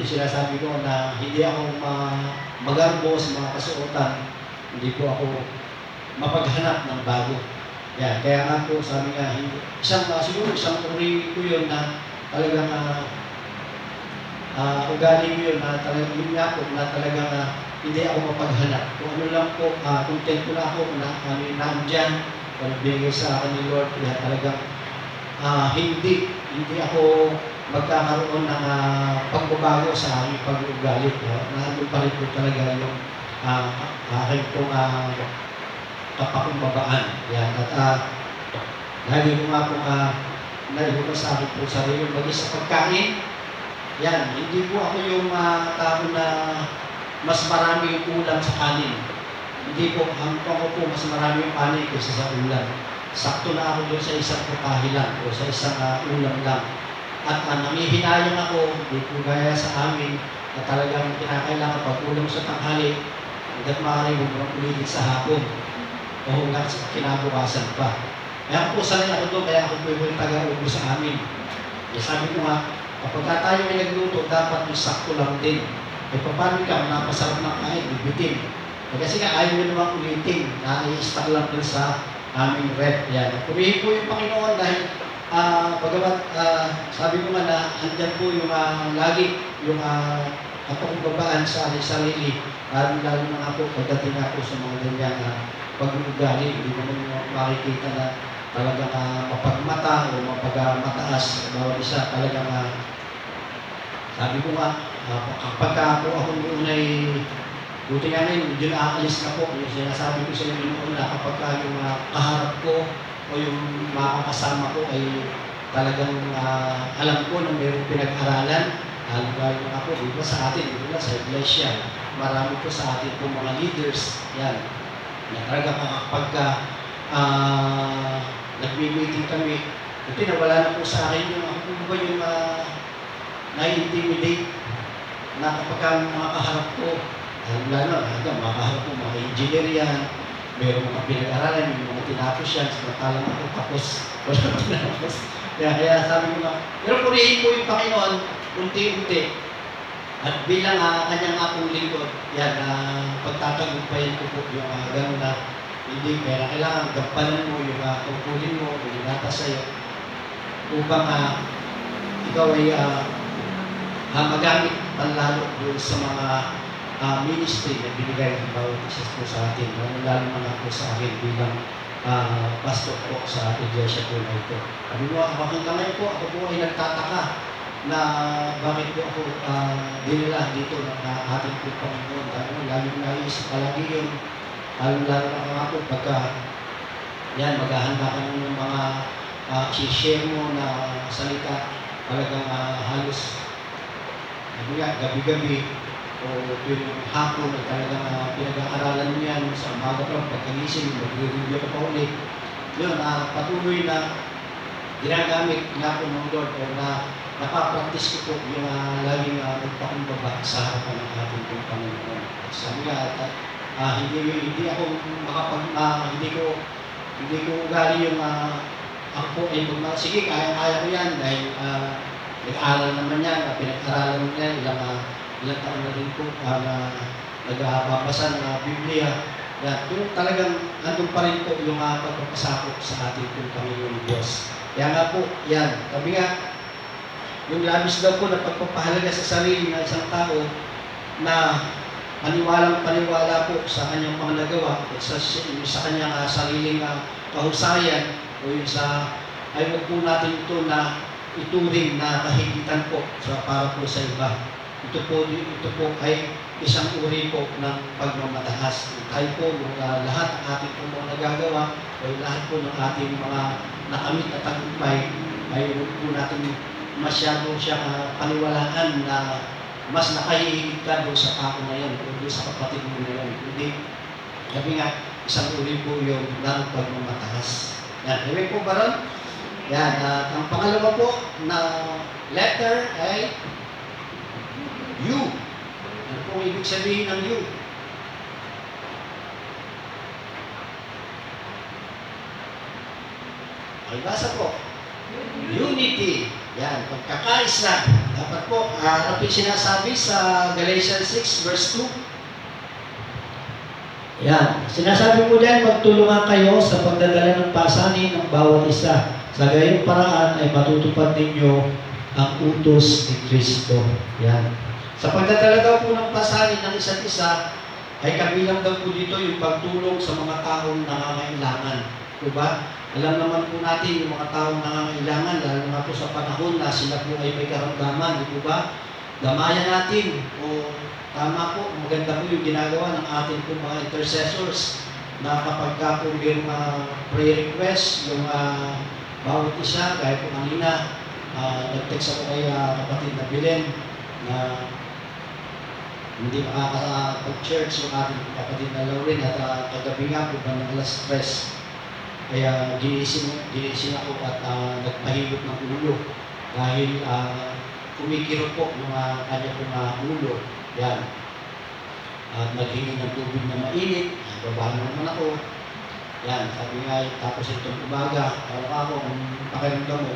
sinasabi ko na hindi ako magarbo sa mga kasuotan, hindi po ako mapaghanap ng bago. Yan, kaya nga po sabi nga, siguro isang uri ko yun na talagang ugali ko yun na talagang yun nga po na talagang hindi ako mapaghanap. Kung ano lang po, content ko na ako na ano yung nandyan, kung binigay sa akin ni Lord, kaya talagang hindi ako magkakaroon ng pagbabago sa aking pag-ugali. Nandun pa rin po talaga yung aking pong kapakumbabaan. Yan. At lagi ko nga pong naibukan sa akin po sarili, maging sa pagkain. Yan. Hindi po ako yung tao na mas marami yung ulam sa kanin. Hindi po, ang ko po mas marami yung kanin kaysa sa ulam. Sakto na ako doon sa isang putahe lang o sa isang ulam lang. at nangihinayang ako, hindi po gaya sa amin, na talagang kinakailangan pagulong sa tanghali, hanggat maaari huwag mo ulitin sa hapon, o hanggang sa kinabukasan pa. Kaya po sanay ako doon, kaya ako po yung taga-ubo sa amin. Kaya sabi ko nga, kapag tayo ay nagluto, dapat yung sakto lang din. E paano ka, napasarap ng kain, bibitin. Kasi nga ayaw nyo naman ulitin, na-i-stack lang din sa aming rep. Yan. Purihin po yung Panginoon dahil bagamat sabi ko nga na andyan po yung lagi yung kapagpabaan sa sarili, lalo na nga po pagdating nga po sa mga ganyan pag-uugali, hindi mo makikita na talagang mapagmata o mapagmataas. Bawat isa talagang sabi ko nga, kapag po ako noon ay buti nga ngayon, medyo naaalis na po. Yung sinasabi ko sa inyo noon na kapag yung kaharap ko o yung makakasama ko ay talagang alam ko na mayroong pinag-aralan. Lalo na po, di ba sa atin, di ba sa iglesia, marami po sa atin po mga leaders, yan. Na talaga pagka nag-meeting kami, buti nawala na po sa akin yung ako po ba yung na-intimidate na kapag mga kaharap ko, lalo na makaharap ko mga engineer yan, mayroong mga pinag-aralan, yung mga tinapos yan, samantalang ako tapos wala tinapos. Kaya sabi ko nga, pero purihin po yung Panginoon, unti-unti. At bilang kanyang akong lingkod, yan, pagtatagumpayan ko po yung gano'n na hindi kailangan gampanan mo yung tungkulin mo, yung nata sa'yo, upang ikaw ay magamit panlalo doon sa mga ministry na binigay ng bawat isa po sa atin, lalo na po sa akin bilang pastor po sa iglesia po na ito. Sabi mo, hanggang ngayon po, ako po ay nagtataka na bakit po ako dinala dito ng ating po Panginoon. Lalo naisip palagi yun, lalo na nga po pagka yan, maghahanda ka ng mga share mo na salita, talagang halos gabi-gabi o tuwing hapon na talagang pinag-aaralan mo yan sa umaga pa, pagkagising, mag-review ka pa ulit. Yun, patuloy na ginagamit na po ng Lord o na napapractice ko po yung laging magpakumbaba sa harapan ng ating pong Panginoon. Sabi nga, hindi ako hindi ko ugali yung ako po ay sige, kaya ko yan dahil nag-aaral naman yan, pinag-aralan mo yan, ilang taon na rin po na nagbabasa ng Biblia. Yan. Pero talagang andun pa rin po yung pagpapasakop sa ating pong Panginoon Diyos. Kaya nga po, yan. Sabi nga, yung labis daw po na pagpapahalaga sa sarili ng isang tao na paniwalang-paniwala po sa kanyang mga nagawa o sa kanyang sariling kahusayan o yung sa ay wag po natin ito na ituring na kahigitan po para po sa iba. Ito po ay isang uri po ng pagmamataas. Tayo po, lahat ng ating po mga nagagawa o lahat po ng ating mga nakamit na tagumpay ay huwag po natin masyado siya paniwalaan na mas nakahihigit ka doon sa ako na yan o doon sa kapatid mo na yan. Hindi. Sabi nga, isang uri po yung ng pagmamataas. Yan. Ewan po ba ron? Yan. Ang pangalawa po na letter ay U. Ano po ibig sabihin ng U? Ay, basa po. Unity. Yan, pagkakaisa. Dapat po, ano po sinasabi sa Galatians 6 verse 2? Yan, sinasabi po dyan, magtulungan kayo sa pagdadala ng pasanin ng bawat isa. Sa gayong paraan ay matutupad ninyo ang utos ni Kristo. Yan. Sa pagdadala daw po ng pasanin ng isa't isa, ay kabilang daw po dito yung pagtulong sa mga taong nangangailangan. Diba? Alam naman po natin yung mga taong nangangailangan, lalo na po sa panahon na sila po ay may karamdaman, di ba? Damayan natin, o tama po, maganda po yung ginagawa ng ating po mga intercessors na kapag ka po yung prayer request, yung bawat isa, gaya po kanina, nag-text ako kay kapatid na Bilen na hindi makakapag-church yung ating kapatid na Lauren at kagabi nga po ba ng alas 3. Kaya ginising ako at nagpahilot ng ulo. dahil kumikiro po yung kanya pong ulo. Yan. At naghingi ng tubig na mainit, baba naman ako. Yan, sabi nga, tapos itong umaga, ako, kung pakiramdam mo,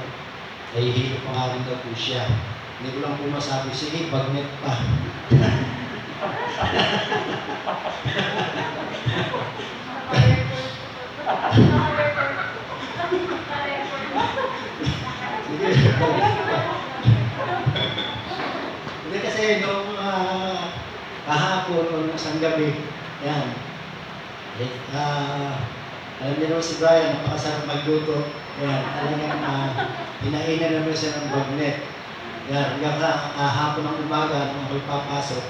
nahihilo pa nga rin daw po siya. Hindi ko lang po masabi, sige, bagnet pa. Sige, hindi kasi nung kahapon o nung isang gabi, yan. Alam niyo naman si Brian, napakasarap magluto. Yan, talagang hinainan naman siya ng bagnet. Yan, hanggang hapon ng umaga, nung ako'y papasok.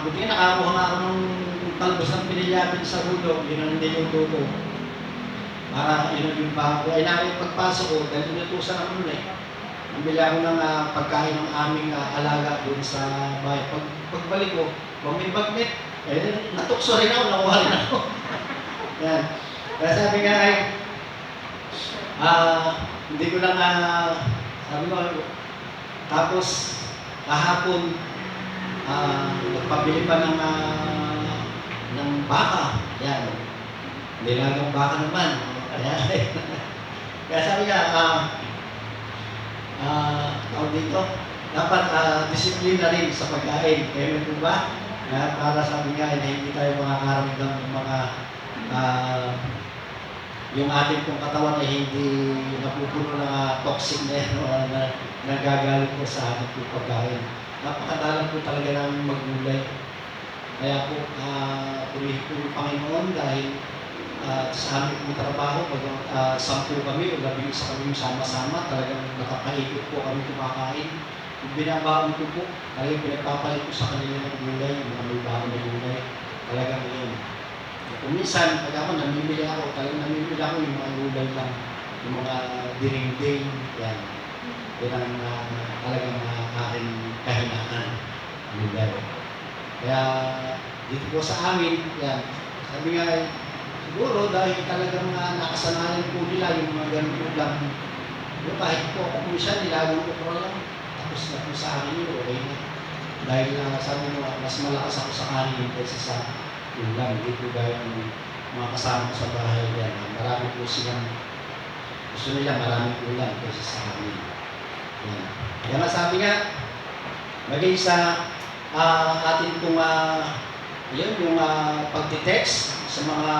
Buti nakakuha nga ako ng talbos ng pinilyapin sa ulo, yun ang niluto ko. Para yun yung bago. Ay namin pagpasok ko, dahil inutusan ako nun eh. Nabili ako ng pagkain ng aming alaga doon sa bahay. Pagbalik ko, may bagnet. Natukso rin ako, nakuha rin ako. Yan. Kaya sabi nga ay, hindi ko lang, sabi ko, tapos kahapon, nagpabili pa ng baka. Yan. Nilagang baka naman. Yan. Kaya sabi nga, tawag dito, dapat disiplina rin sa pagkain. Kaya mo ba? Para sabi nga, hindi tayo makakaramdam ng mga yung ating pong katawan ay hindi napupuno ng toxic na yan na nagagalit po sa ating pong pagkain. Napakadalang po talaga namin maggulay. Kaya po, purihin po yung Panginoon dahil sa aming pong trabaho, 10 kami o 11 kami sama-sama, talagang nakakaikot po kami kumakain. Yung binabaon ko po, talagang pinagpapalit ko sa kanila ng gulay, yung mga may baon na gulay, talagang yun. Kung minsan, pag ako namimili ako, talagang namimili ako yung mga gulay lang, yung mga diring-ding, yan. Yan ang talagang aking kahinaan. Gulay. Kaya dito po sa amin, yan, sabi nga, siguro dahil talagang nakasanayan po nila yung mga ganun ulam. Yung kahit po ako minsan, nilagang ko lang, tapos na po sa akin yun, okay na. Dahil sabi mo, mas malakas ako sa kanin kaysa sa ulam. Hindi po gaya ng mga kasama ko sa bahay yan. Marami po silang, gusto nila maraming ulam kaysa sa kanin. Yan. Kaya nga sabi nga, maging sa atin pong yun, yung pagtitext sa mga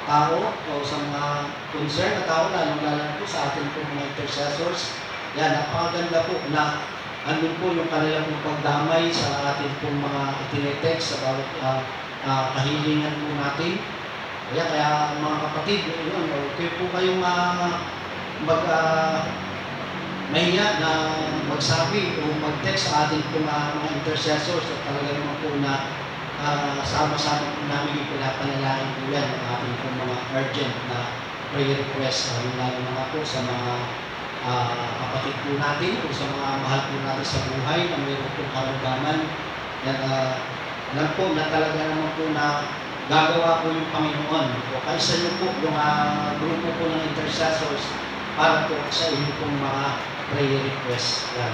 tao o sa mga concern na tao, lalong-lalo po sa atin po mga intercessors. Yan, napakaganda po na andun po yung kanilang pagdamay sa atin pong mga itinitext sa bawat kahilingan po natin. Kaya mga kapatid, yun, okay po kayong mahiya na magsabi o mag-text sa atin pong mga intercessors at talaga naman po na sama-sama po namin ipinapanalangin po yan ang ating po mga urgent na prayer request, lalo na po sa mga kapatid po natin o sa mga mahal po natin sa buhay na mayroon pong karamdaman. Yan, alam po na talaga naman po na gagawa po yung Panginoon. O kaisa nyo po yung grupo po ng intercessors para po sa inyo pong mga prayer request. Yan,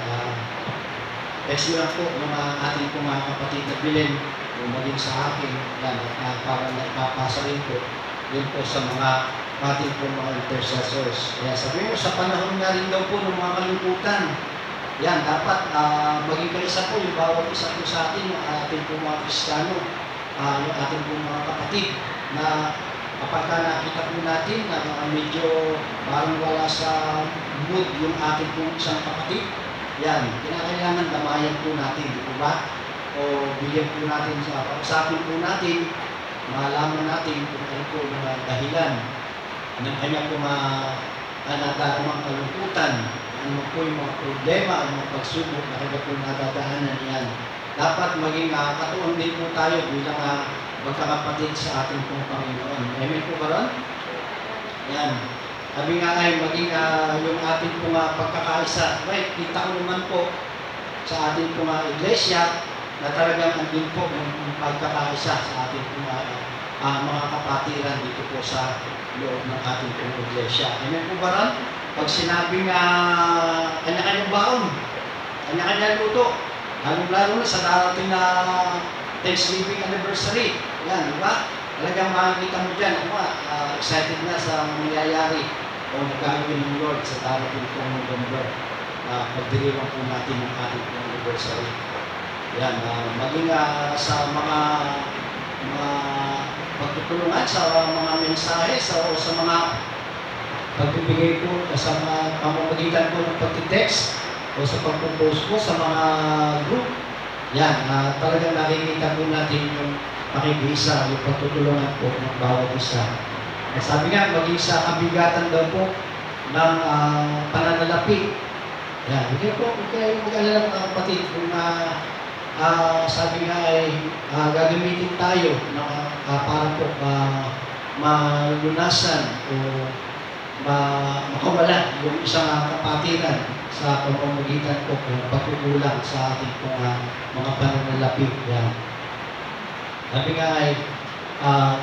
text nyo lang po yung ating po mga kapatid na bilin o maging sa akin, yan, para na ipapasa rin po yun po sa mga ating po mga intercessors. Kaya sabi mo, sa panahon nga rin daw po ng mga kalungkutan, yan, dapat maging kaisa po yung bawat isa po sa atin, yung ating po mga Kristiyano, yung ating po mga kapatid, na kapag nakita po natin na medyo parang wala sa mood yung ating po isang kapatid, yan, kinakailangan damayan po natin, di po ba? O bigyan po natin sa usapin po natin, malaman natin kung ano po mga dahilan ng kanyang po nadaramang kalungkutan, ano po yung mga problema, ang mga pagsubok na kanya po nadadaanan yan. Dapat maging katuon din po tayo bilang magkakapatid sa ating pong Panginoon. Amen po ba ron? Yan. Sabi nga ay maging yung ating pong pagkakaisa. Right, kita ko naman po sa ating pong iglesia na talagang andun po yung pagkakaisa sa ating pong mga kapatiran dito po sa loob ng ating pong iglesia. Amen po ba ron? pag sinabing kanya-kanyang baon, kanya-kanyang luto, lalo-lalo na sa darating na Thanksgiving anniversary. Yan, di ba? Talagang makikita mo dyan, excited na sa mangyayari o nagkagawin ng Lord sa darating pong November. Pagdiriwang po natin ang ating pong anniversary. Yan, maging sa mga pagtutulungan, sa mga mensahe, sa mga pagbibigay po sa mga pamamagitan po ng pagtitext o sa pagpo-post po sa mga group. Yan, talagang nakikita po natin yung pakikisa, yung pagtutulungan po ng bawat isa. At sabi nga, maging sa kabigatan daw po ng pananalapi. Yan, hindi po, kayo mag-alala mga kapatid kung sabi nga ay gagamitin tayo para po malunasan o makawala yung isang kapatiran sa pamamagitan po ng pagkukulang sa ating pong mga pananalapi. Yan. Sabi nga ay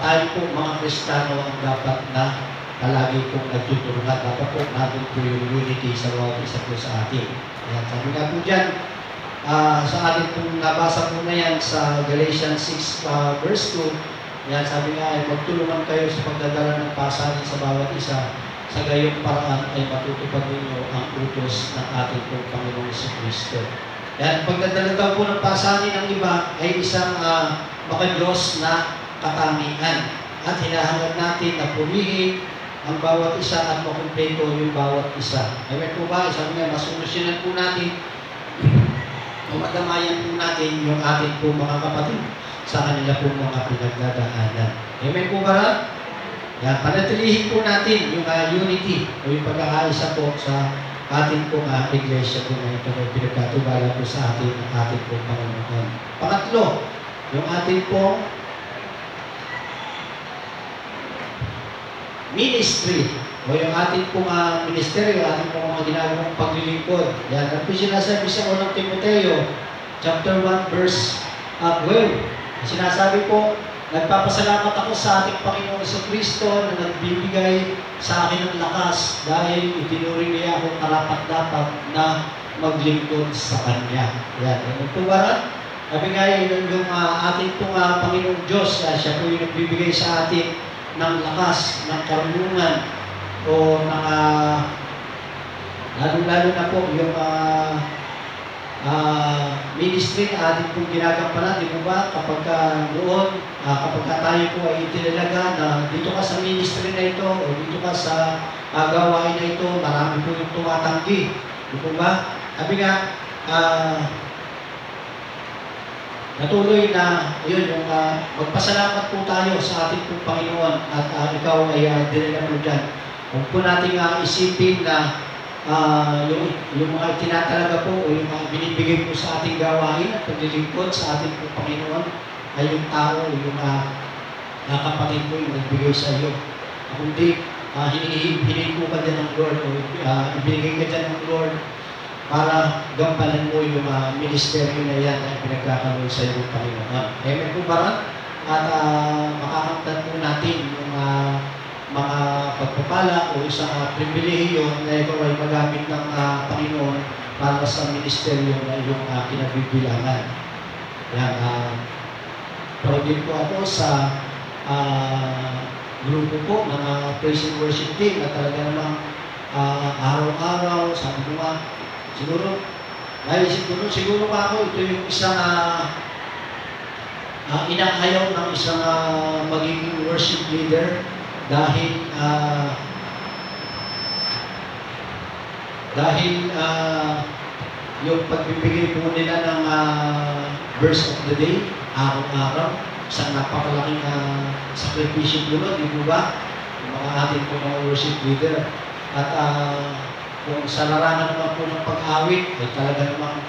tayo po mga Kristiyano ang dapat na palagi pong nagtutulungan. Dapat po natin po yung unity sa bawat isa po sa atin. Yan. Sabi nga po dyan, sa atin pong nabasa po na yan sa Galatians 6 verse 2, yan, sabi nga ay magtulungan kayo sa pagdadala ng pasanin sa bawat isa. Sa gayong paraan ay matutupad ninyo ang utos ng ating pong Panginoong Jesucristo. Yan, pagdadala daw po ng pasanin ng iba ay isang makadiyos na katangian. At hinahangad natin na purihin ang bawat isa at makumpleto yung bawat isa. Amen po ba? Sabi nga, masolusyonan po natin o madamayan po natin yung ating po mga kapatid sa kanila po mga pinagdadaanan. Amen po ba? Yan, panatilihin po natin yung unity o yung pagkakaisa po sa ating po iglesia po na ito na pinagkatubala po sa ating po Panginoon. Pangatlo, yung ating po ministry o yung ating pong ministeryo, ating pong mga ginagawang paglilingkod. Yan, ang po sinasabi sa unang Timoteo, chapter 1, verse 12. Sinasabi po, nagpapasalamat ako sa ating Panginoong Jesucristo na nagbibigay sa akin ng lakas dahil itinuring niya akong karapat-dapat na maglingkod sa Kanya. Yan, ano po ba? Sabi nga yung ating pong Panginoong Diyos, siya po yung nagbibigay sa atin ng lakas, ng karunungan, o ng lalo-lalo na po yung ministry na ating pong ginagampanan, di po ba? Kapag noon, kapag tayo po ay itinalaga na dito ka sa ministry na ito o dito ka sa gawain na ito, marami po yung tumatanggi. Di po ba? Sabi nga, natuloy na yun, yung magpasalamat po tayo sa ating pong Panginoon at ikaw ay dinala mo dyan. Huwag po natin isipin na yung mga tinatalaga po o yung mga binibigay po sa ating gawain at paglilingkod sa ating po Panginoon ay yung tao, yung kapatid mo yung nagbigay sa iyo. Kundi hinihingi po ka dyan ng Lord o ibinigay ka dyan ng Lord para gampanan mo yung ministeryo na yan na pinagkakaroon sa iyo ng Panginoon. Amen po ba? At makakamtan po natin yung mga pagpapala o isang pribilehiyo na ikaw ay magamit ng Panginoon para sa ministeryo na iyong kinabibilangan. Yan, proud din po ako sa grupo po ng praise and worship team na talaga namang araw-araw, sabi ko nga, siguro pa ako, ito yung isang inaayaw ng isang magiging worship leader dahil yung pagbibigay po nila ng verse of the day, araw-araw, isang napakalaking sakripisyo po nun, di po ba? Yung mga ating po mga worship leader. At kung sa larangan naman po ng pag-awit, ay talaga namang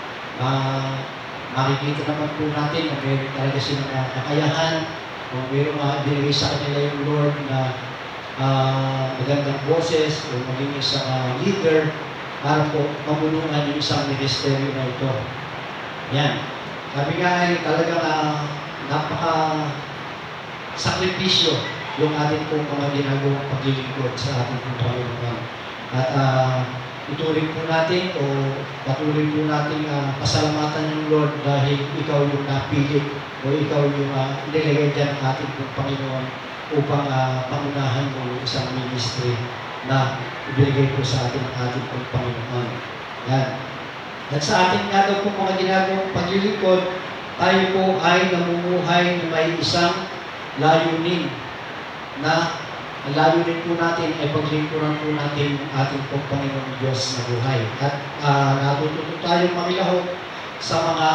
makikita naman po natin na meron talaga silang kakayahan kung meron binigay sa kanila yung Lord na magandang boses o maging isang leader para po mamulungan yung isang ministeryo na ito. Yan. Sabi nga ay talagang napaka-sakripisyo yung ating pong mga ginagawang paglilingkod sa ating pong Panginoon. At ituloy po natin o patuloy po natin pasalamatan ng Lord dahil ikaw yung napili o ikaw yung nilagay dyan ng ating pong Panginoon upang pangunahan mo yung isang ministry na ibigay po sa atin ng ating pong Panginoon. Yan. At sa ating nga daw po mga ginagawang paglilingkod, tayo po ay namumuhay na may isang layunin na ang layunin po natin ay paglingkuran po natin ang ating pong Panginoong Diyos na buhay. At natututo tayong makilahok sa mga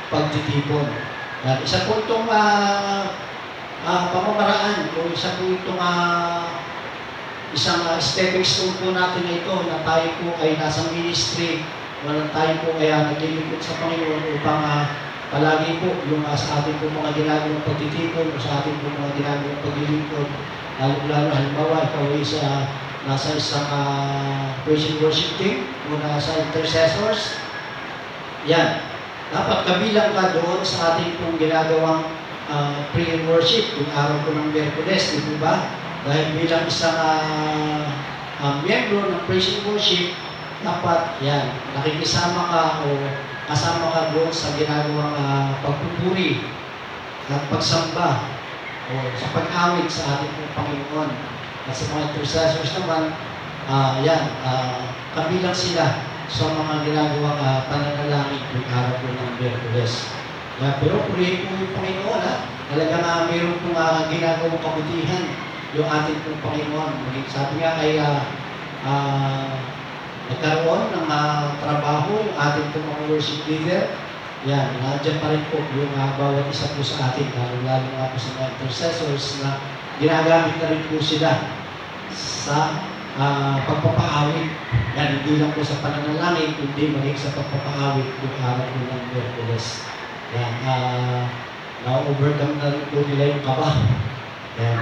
pagtitipon. At isa po itong pamamaraan o isa po itong isang stepping stone po natin na ito na tayo po ay nasa ministry, tayo po ay naglilingkod sa Panginoon upang palagi po yung sa ating po mga ginagawang pagtitipon o sa ating po mga ginagawang paglilingkod, lalo halimbawa ikaw ay nasa isang praise and worship team o nasa intercessors, yan, dapat kabilang ka doon sa ating pong ginagawang prayer and worship yung araw po ng Miyerkules, di po ba? Dahil bilang isang miyembro ng praise and worship, dapat yan, nakikisama ka o kasama ka doon sa ginagawang pagpupuri at pagsamba o sa pag-awit sa ating pong Panginoon. At sa mga intercessors naman, kabilang sila sa mga ginagawang pananalangin ng araw po ng Miyerkules. Pero purihin po yung Panginoon, talagang mayroon pong ginagawang kabutihan yung ating pong Panginoon. Sabi nga ay nagkaroon ng trabaho yung ating pong mga worship leader. Yan, nandiyan pa rin po yung bawat isa po sa atin, lalo nga po sa mga intercessors na ginagamit na rin po sila sa pagpapaawit. Yan, hindi lang po sa pananalangin, kundi maging sa pagpapaawit yung araw po ng Miyerkules. Yan, na-overcome na rin po nila yung kaba. Yan,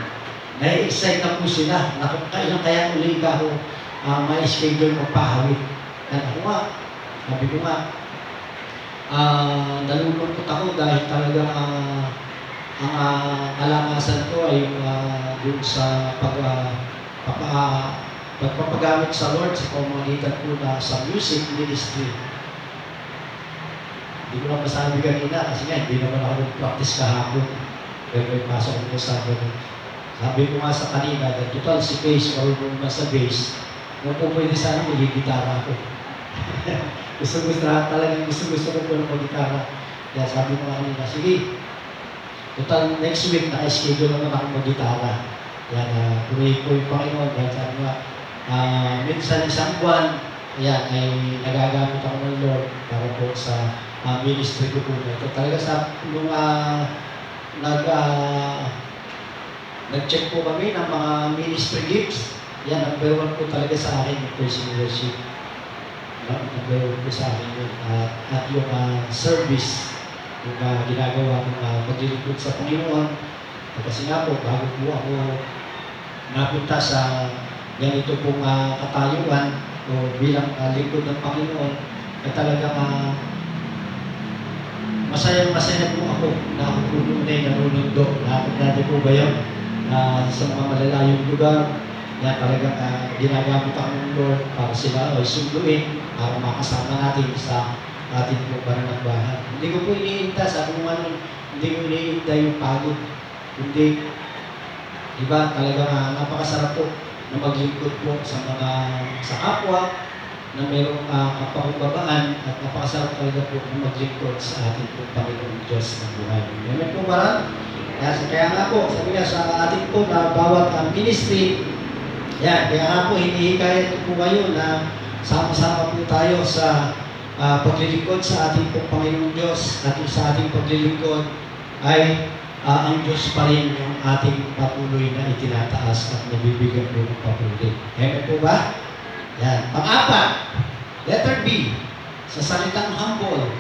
nai-excite na po sila na kung kailan kaya uli ka ho may schedule magpaawit. Yan, ako nga, sabi ko nga, nalulungkot ako dahil talaga ang alangasan ko ay dun sa pagpapagamit sa Lord sa pamamagitan po na sa music ministry. Hindi ko lang masabi kanina kasi nga hindi naman ako nag-practice kahapon. Pero may pasok ko sa akin. Sabi ko nga sa kanina, total si bass or kung nasa bass, kung po pwede sana mag-gitara ako. gusto ko po ng mag-gitara. Kaya sabi ko nga kanina, sige, total next week naka-schedule naman ako mag-gitara. Yan, purihin ko yung Panginoon. Dahil sabi nga, minsan isang buwan, yan, ay nagagamit ako ng Lord para po sa ministry ko po na ito. Talaga sa, nung nag-check po kami ng mga ministry gifts, yan, number 1 po talaga sa akin yung praise and worship. Number 1 po sa akin yun. At yung service, yung ginagawa kong paglilingkod sa Panginoon. Kasi nga po, bago po ako napunta sa ganito pong katayuan o bilang lingkod ng Panginoon, ay talagang masaya po ako na ako po noon ay nanunundo. Nakakita po ba yun? Sa mga malalayong lugar, na talagang ginagamit ako ng Lord para sila ay sunduin, para makasama natin sa ating pong pananambahan. Hindi ko po iniinta, sabi mo nga hindi ko iniinta yung pagod. Hindi, diba, talagang napakasarap po na maglingkod po sa kapwa na mayroong kapakumbabaan at napakasarap talaga po na maglingkod sa ating pong Panginoong Diyos ng buhay. Amen po ba? Kaya nga po, sabi nga sa ating po na bawat ministry, yan, kaya nga po hinihikayat po kayo na sama-sama po tayo sa paglilingkod sa ating pong Panginoong Diyos at sa ating paglilingkod ay ang Diyos pa rin yung ating patuloy na itinataas at nabibigyan po ng papuri. Amen po ba? Yan. Pang-apat, letter B, sa salitang humble.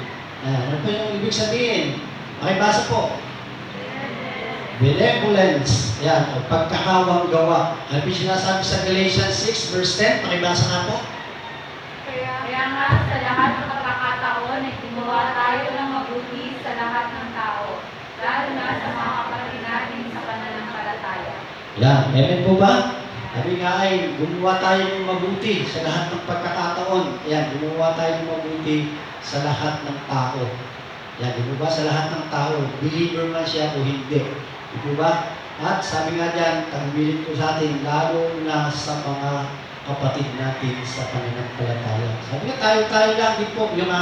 Yan. Ano po yung ibig sabihin? Pakibasa po. Benevolence. Yan. O pagkakawang gawa. Ano po yung sinasabi sa Galatians 6 verse 10? Pakibasa nga po. Kaya nga sa lahat ng pagkakataon ay gumawa tayo ng mabuti sa lahat ng tao, lalo na sa mga kapatid natin sa pananampalataya. Yan. Amen po ba? Sabi nga ay, gumawa tayo ng mabuti sa lahat ng pagkakataon. Ayan, gumawa tayo ng mabuti sa lahat ng tao. Ayan, di ba? Sa lahat ng tao, believer man siya o hindi. Di ba? At sabi nga dyan, tangbilin ko sa atin, lalo na sa mga kapatid natin sa pananampalataya. Sabi nga, tayo lang din po yung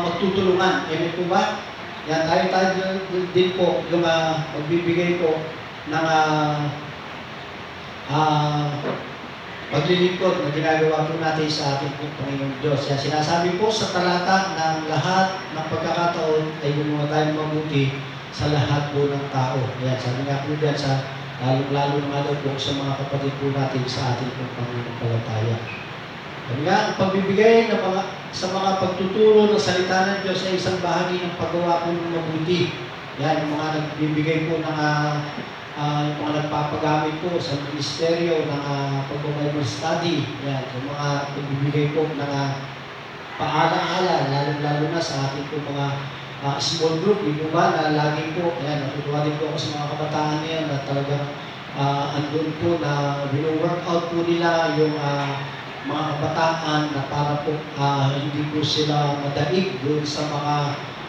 magtutulungan. Amen po ba? Yan, tayo din po yung magbibigay po ng paglilingkod na ginagawa po natin sa ating Panginoong Diyos. Yan, sinasabi po sa talata ng lahat ng pagkakataon ay gumawa tayong mabuti sa lahat po ng tao. Yan, sabi nga po dyan sa lalo na nga po sa mga kapatid po natin sa ating pananampalataya. Yan nga, ang pagbibigay ng sa mga pagtuturo ng salita ng Diyos ay isang bahagi ng paggawa po ng mabuti. Yan, yung mga nagbibigay po ng yung mga nagpapagamit po sa ministeryo ng pag-Bible study. Yan, yung mga nagbibigay po ng paalaala, lalo na sa ating po mga small group, di po ba, na lagi po, yan, natutuwa din po ako sa mga kabataan niya na talagang andun po na bino-workout po nila yung mga kabataan na para po hindi po sila madaig doon sa mga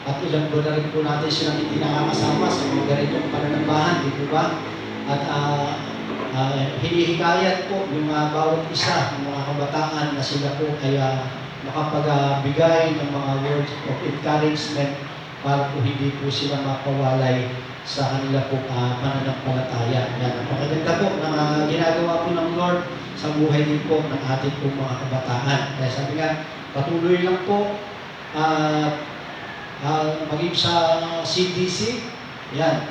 at ilang buwan na rin po natin silang hindi nakakasama sa mga ganitong pananambahan, di po ba? At hinihikayat po yung bawat isa ng mga kabataan na sila po ay makapagbigay ng mga words of encouragement para po hindi po sila mapawalay sa kanila po pananampalataya. Yan, napakaganda po na ginagawa po ng Lord sa buhay din po ng ating po mga kabataan. Kaya sabi nga, patuloy lang po maging sa CDC, yan,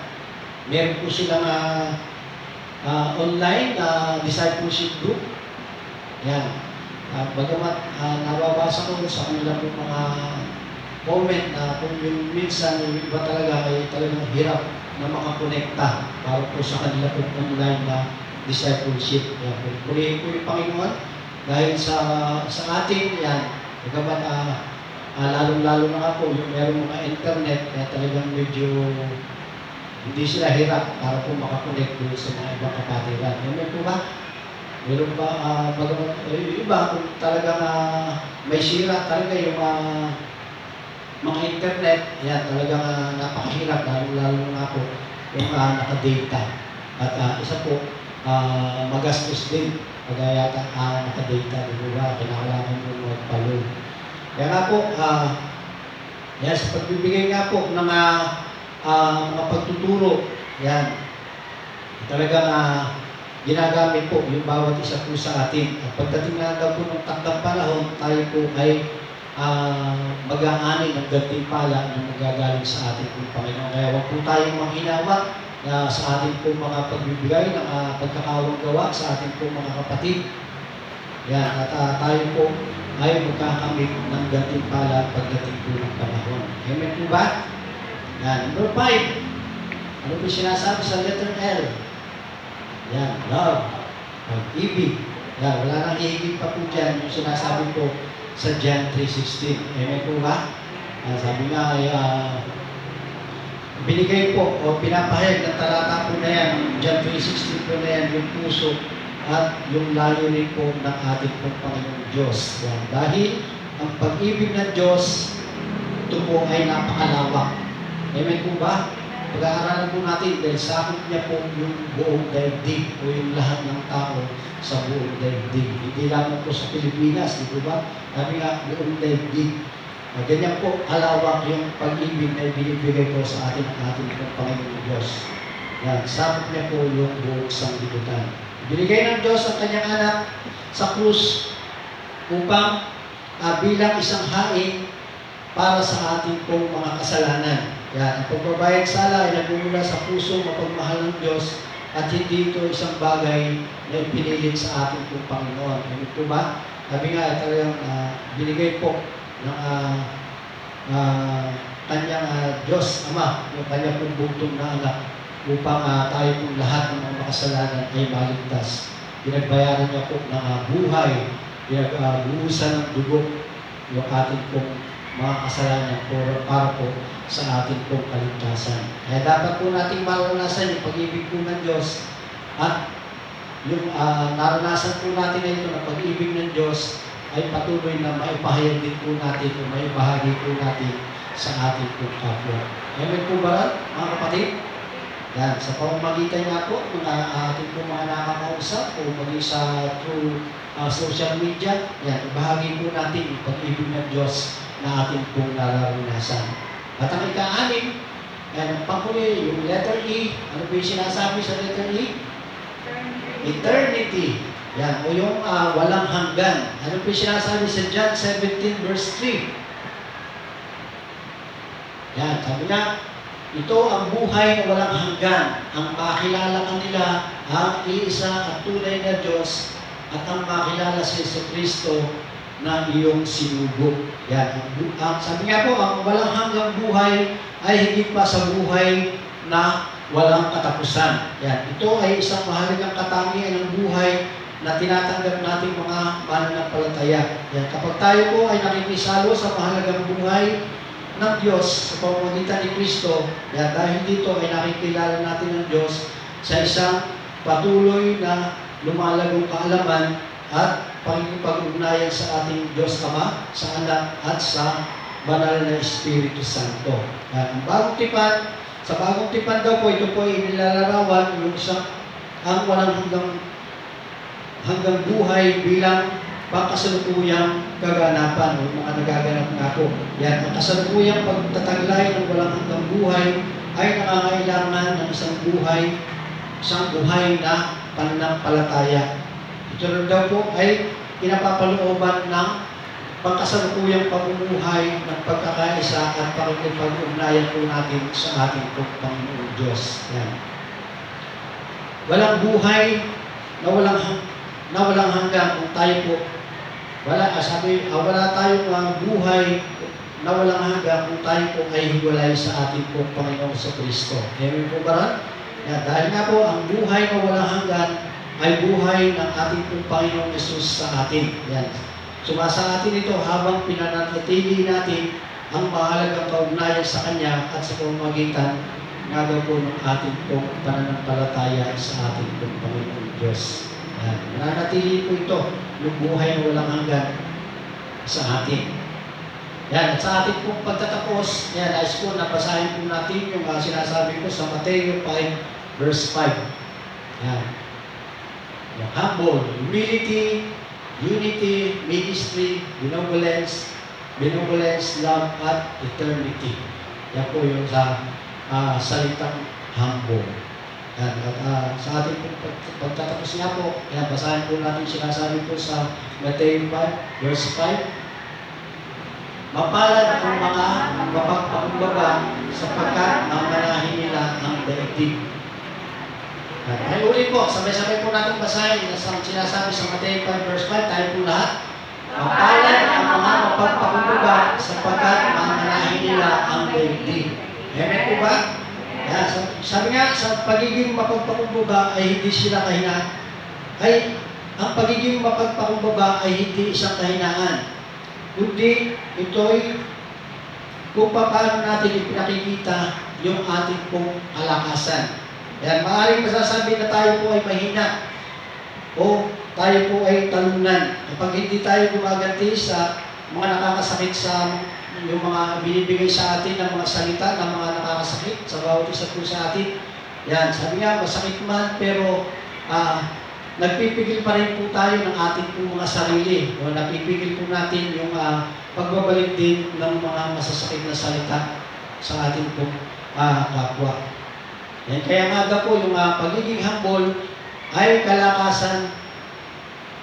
meron po silang online discipleship group. Yan, bagamat nababasa ko sa kanila po mga comment na kung yung minsan yung iba talaga ay talagang hirap na makakonekta para po sa kanila po online na discipleship. Yan, pulihin po yung Panginoon dahil sa ating yan, bagamat lalong-lalo na nga po, yung merong mga internet, kaya talagang medyo hindi sila hirap para po makakonect doon sa mga ibang kapatiran. Yan po ba? Meron ba, iba kung talagang may sira talaga yung mga internet, yan talagang napakahirap, lalong-lalo na po yung naka-data. At isa po, magastos din pag yata naka-data, di ba? Kinakailangan mo magpaload. Kaya nga po, sa pagbibigay nga po ng mga pagtuturo, yan, talagang ginagamit po yung bawat isa po sa atin. At pagdating na daw po ng takdang panahon, tayo po ay mag-aani ng gantimpala na magagaling sa ating pong Panginoon. Kaya huwag po tayong manghinawa sa ating pong mga pagbibigay ng pagkakawang gawa sa ating pong mga kapatid. Yan, at tayo po ay magkakamit ng gantimpala pagdating po ng panahon. Amen po ba? Yan. Number 5. Ano po sinasabi sa letter L? Yan. Love. Pag-ibig. Yan. Wala nang hihigit pa po dyan yung sinasabi po sa John 3:16. Amen po ba? Sabi nga ay binigay po o pinapahayag ng talata po na yan, John 3:16 po na yan, yung puso at yung layunin po ng ating Panginoong Diyos. Yan. Dahil ang pag-ibig ng Diyos, ito po ay napakalawak. Amen po ba? Pag-aaralan po natin dahil sakop niya po yung buong daigdig o yung lahat ng tao sa buong daigdig. Hindi lamang po sa Pilipinas, di po ba? Sabi nga, buong daigdig. Ganyan po kalawak yung pag-ibig na ibinibigay po sa ating Panginoong Diyos. Yan. Sakop niya po yung buong sanglibutan. Binigay ng Diyos ang kanyang anak sa krus upang bilang isang hain para sa ating pong mga kasalanan. Yan, ang pagbabayad sala ay nagmumula sa puso mapagmahal ng Diyos at hindi ito isang bagay na ipinilit sa ating pong Panginoon. Ano po ba? Sabi nga, talagang binigay po ng kanyang Diyos Ama, yung kanyang pong bugtong na anak upang tayo pong lahat ng mga makasalanan ay maligtas. Pinagbayaran niya po ng buhay, pinagbuhusan ng dugo yung ating pong mga kasalanan para po sa ating pong kaligtasan. Kaya dapat po nating maranasan yung pag-ibig po ng Diyos at yung naranasan po natin na ito na pag-ibig ng Diyos ay patuloy na maipahayag din po natin o maibahagi po natin sa ating pong kapwa. Amen po ba, mga kapatid? Yan, sa pamamagitan nga po, mga ating po mga nakakausap o maging sa through social media, yan, ibahagi po natin yung pag-ibig ng Diyos na ating pong nararanasan. At ang ika-anim, yan, ang panghuli, yung letter E, ano po yung sinasabi sa letter E? Eternity. Yan, o yung walang hanggan. Ano po yung sinasabi sa John 17 verse 3? Yan, sabi niya, ito ang buhay na walang hanggan, ang makilala kanila ang iisa at tunay na Diyos at ang makilala si Jesucristo na iyong sinubok. Yan, sabi nga po, ang walang hanggang buhay ay higit pa sa buhay na walang katapusan. Yan, ito ay isang mahalagang katangian ng buhay na tinatanggap natin mga mananampalataya. Yan, kapag tayo po ay nakikisalo sa mahalagang buhay ng Diyos sa pamamagitan ni Kristo, yan, dahil dito ay nakikilala natin ng Diyos sa isang patuloy na lumalagong kaalaman at pag-ugnayan sa ating Diyos Ama, sa Anak at sa Banal na Espiritu Santo. Yan, ang bagong tipan, sa bagong tipan daw po, ito po ay nilalarawan yung isang ang walang hanggang buhay bilang pangkasalukuyang kaganapan o mga nagaganap nga po. Yan, ang kasalukuyang pagtataglay ng walang hanggang buhay ay nangangailangan ng isang buhay na pananampalataya. Ito rin daw po ay pinapapalooban ng pangkasalukuyang pamumuhay ng pagkakaisa at pag-ugnayan po natin sa ating Panginoon Diyos. Yan. Walang buhay na walang hanggan kung tayo po wala tayong buhay na walang hanggan kung tayo po ay hiwalay sa ating po Panginoon sa Kristo. Amen po ba? Yan, dahil nga po ang buhay na walang hanggan ay buhay ng ating po Panginoon Jesus sa atin. Yan. Sumasa atin ito habang pinanatili natin ang mahalagang kaugnayan sa Kanya at sa pamamagitan nga daw po ng ating po pananampalataya sa ating po Panginoon Diyos. Yan. Mananatili po ito yung buhay na walang hanggan sa atin. Yan. At sa ating pong pagtatapos, yan, nais po nabasahin po natin yung sinasabi ko sa Mateo 5 verse 5. Yan. Yung humble, humility, unity, ministry, benevolence, love, at eternity. Yan po yung sa salitang humble. Yan, at sa ating pagtatapos nga po, yan, basahin po natin sinasabi po sa Matthew 5, verse 5. Mapalad ang mga mapagpakumbaba sapagkat ang manahin nila ang daigdig. Ay ulit po, sabay-sabay po natin basahin ang sinasabi sa Matthew 5, verse 5, tayo po lahat. Mapalad ang mga mapagpakumbaba sapagkat ang manahin nila ang daigdig. Amen po ba? Yan, sabi nga, sa pagiging mapagpakumbaba ay hindi sila kahinaan. Ang pagiging mapagpakumbaba ay hindi isang kahinaan. Kundi ito'y kung paano natin ipinakikita yung ating pong kalakasan. Yan, maaaring masasabi na tayo po ay mahina o tayo po ay talunan. Kapag hindi tayo gumaganti sa mga nakakasakit sa yung mga binibigay sa atin ng mga salita ng mga nakakasakit sa bawat isa po sa atin. Yan, sabi nga, masakit man, pero nagpipigil pa rin po tayo ng ating po mga sarili. O nagpipigil po natin yung pagbabalik din ng mga masasakit na salita sa ating po kapwa. Yan, kaya nga po yung pagiging humble ay kalakasan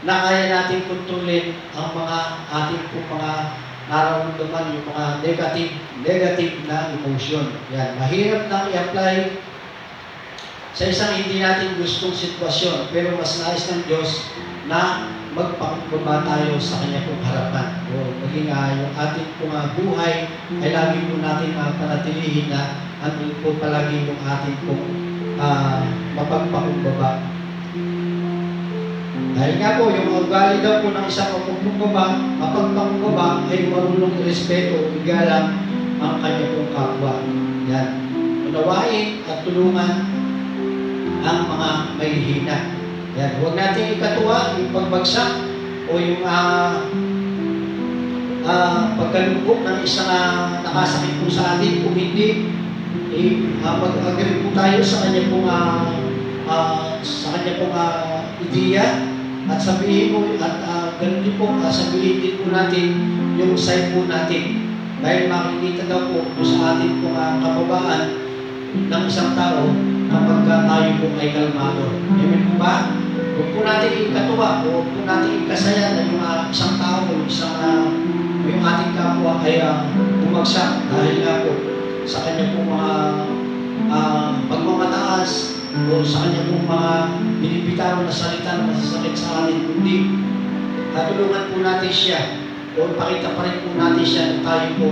na kaya natin kontrolin ang mga ating po mga nararamdaman, yung mga negative na emotion. Yan, mahirap nang i-apply sa isang hindi natin gustong sitwasyon, pero mas nais ng Diyos na magpakumbaba tayo sa Kanya pong harapan. O maging yung ating pong buhay ay lagi po natin panatilihin na andun po palagi yung ating pong mapagpakumbaba. Dahil nga po, yung ugali daw po ng isang mapagpakumbaba ay marunong irespeto o igalang ang kanya pong kapwa. Yan. Unawain at tulungan ang mga mahihina. Yan, huwag natin ikatuwa yung pagbagsak o yung pagkalugkok ng isang nakasakit po sa atin. Kung hindi, mag-agree po tayo sa kanya pong ideya at sabihin mo at ganun din po, sabihin din po natin yung side po natin. Dahil makikita daw po sa atin pong kababaan ng isang tao kapag tayo po ay kalmado. Amen po ba? Huwag po natin ikatuwa, huwag po natin ikasaya na yung isang tao o yung ating kapwa ay bumagsak dahil nga po sa kanya pong mga pagmamataas o sa kanya pong mga binibitawan na salita na masasakit sa atin, kundi tulungan po natin siya o pakita pa rin po natin siya na tayo po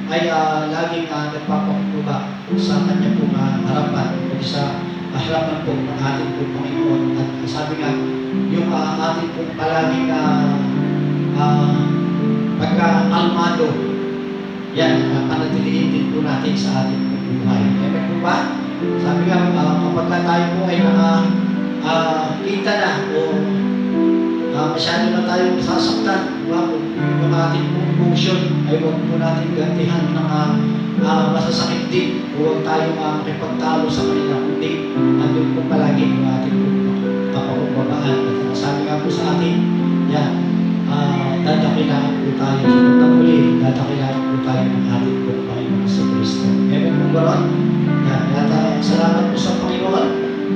ay laging nagpapakumbaba sa kanya pong harapan o sa harapan po ng ating pong Panginoon. At sabi nga, yung ating pong palaging pagka-almado, yan, panatilihin din po natin sa ating buhay. Amen po ba? Sabi nga, kapag tayo po ay kita na o masyado na tayo sasaktan, diba? Yung ating pong emotion ay huwag po natin gantihan ng masasakit din. Huwag tayo makipagtalo sa kanila, kundi nandun po palagi yung ating kapakumbabaan. At sabi nga po sa atin, yan, dadakilain po tayo. Sa pagkamuli, dadakilain po tayo ng ating pong Panginoon sa Kristo. Amen po ba ron? Yan. At salamat po sa Panginoon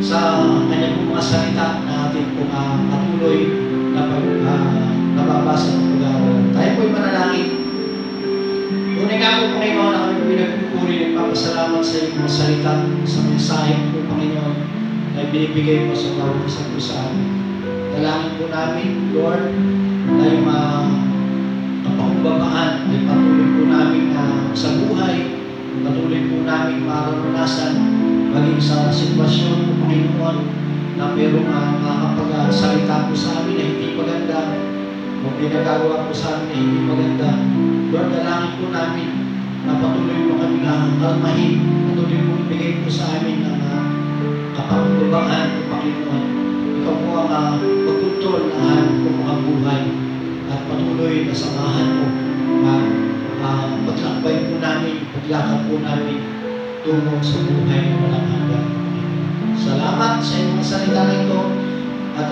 sa kanyang pong mga salita na ating pong patuloy na nababasa ng pag-aaral. Tayo po'y manalangin. Tunay nga po, Panginoon, na kami pinagpupuri at papasalamat sa iyong mga salita, sa mensahe po, Panginoon, na binibigay mo sa bawat isa po sa amin. Dalangin po namin, Lord, na yung kapakumbabaan ay patuloy po namin sa buhay, patuloy po namin mararanasan maging sa sitwasyon po, Panginoon, na mayroong makakapagsalita po sa amin na hindi maganda o pinagagawa po sa amin na hindi maganda. Lord, dalangin po namin na patuloy po kami kalmahin, patuloy po ibigay po sa amin ng kapakumbabaan po, Panginoon. Ikaw po ang pagkontrol ng aming po mga buhay at patuloy na samahan mo paglakbay po namin, paglakad po namin tungo sa buhay na walang hanggan. Salamat sa inyong salita na ito at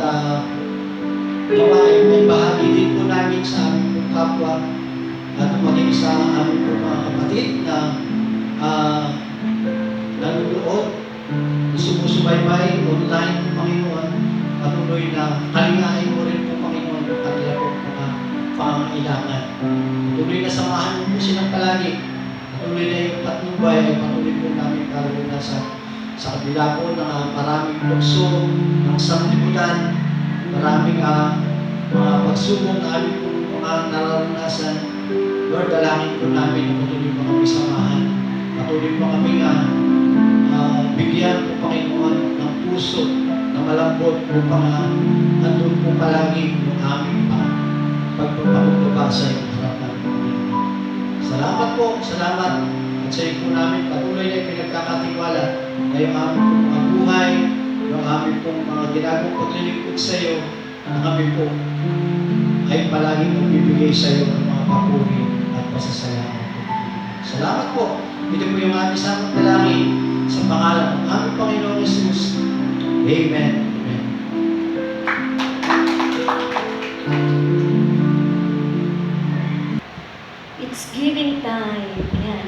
may bahagi din po namin sa aming pong kapwa at maging sa aming pong mga kapatid na nanunood, sumusubaybay online po, Panginoon. Patuloy na kalingain mo rin po, Panginoon, ang kanila po mga pangangailangan. Patuloy na samahan mo po silang palagi. Patuloy na yung patnubay ay patuloy po namin karunasa sa kabila po ng maraming tukso ng sanglibutan, maraming mga pagsubok na aming po mga nararanasan. Lord, dalangin po namin na patuloy po kami samahan. Patuloy po kami bigyan po, Panginoon, ng puso na malambot upang nandun po palagi yung aming pagpapakumbaba sa iyong harapan. Salamat po, salamat. At sa iyo po namin patuloy na pinagkakatiwala na yung aming pong mga buhay, yung aming pong mga ginagawang paglilingkod sa iyo, na kami po ay palaging magbibigay sa iyo ng mga papuri at pasasalamat po. Salamat po. Ito po yung aming samang dalangin sa pangalan ng aming Panginoon Jesus. Amen. Amen. It's giving time. Ayan.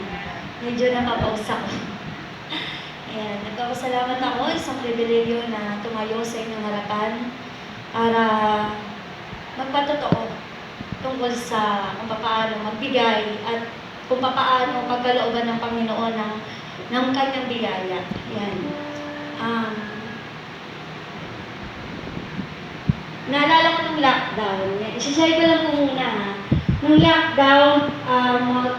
Medyo napapausap. Ayan. Nagpapasalamat ako. Isang pribilegyo na tumayo sa inyong harapan para magpatotoo tungkol sa kung paano magbigay at kung paano pagkalooban ng Panginoon ng kanyang bigaya. Ayan. Naalala ko nung lockdown. Isishare ko lang po muna ha. Nung lockdown,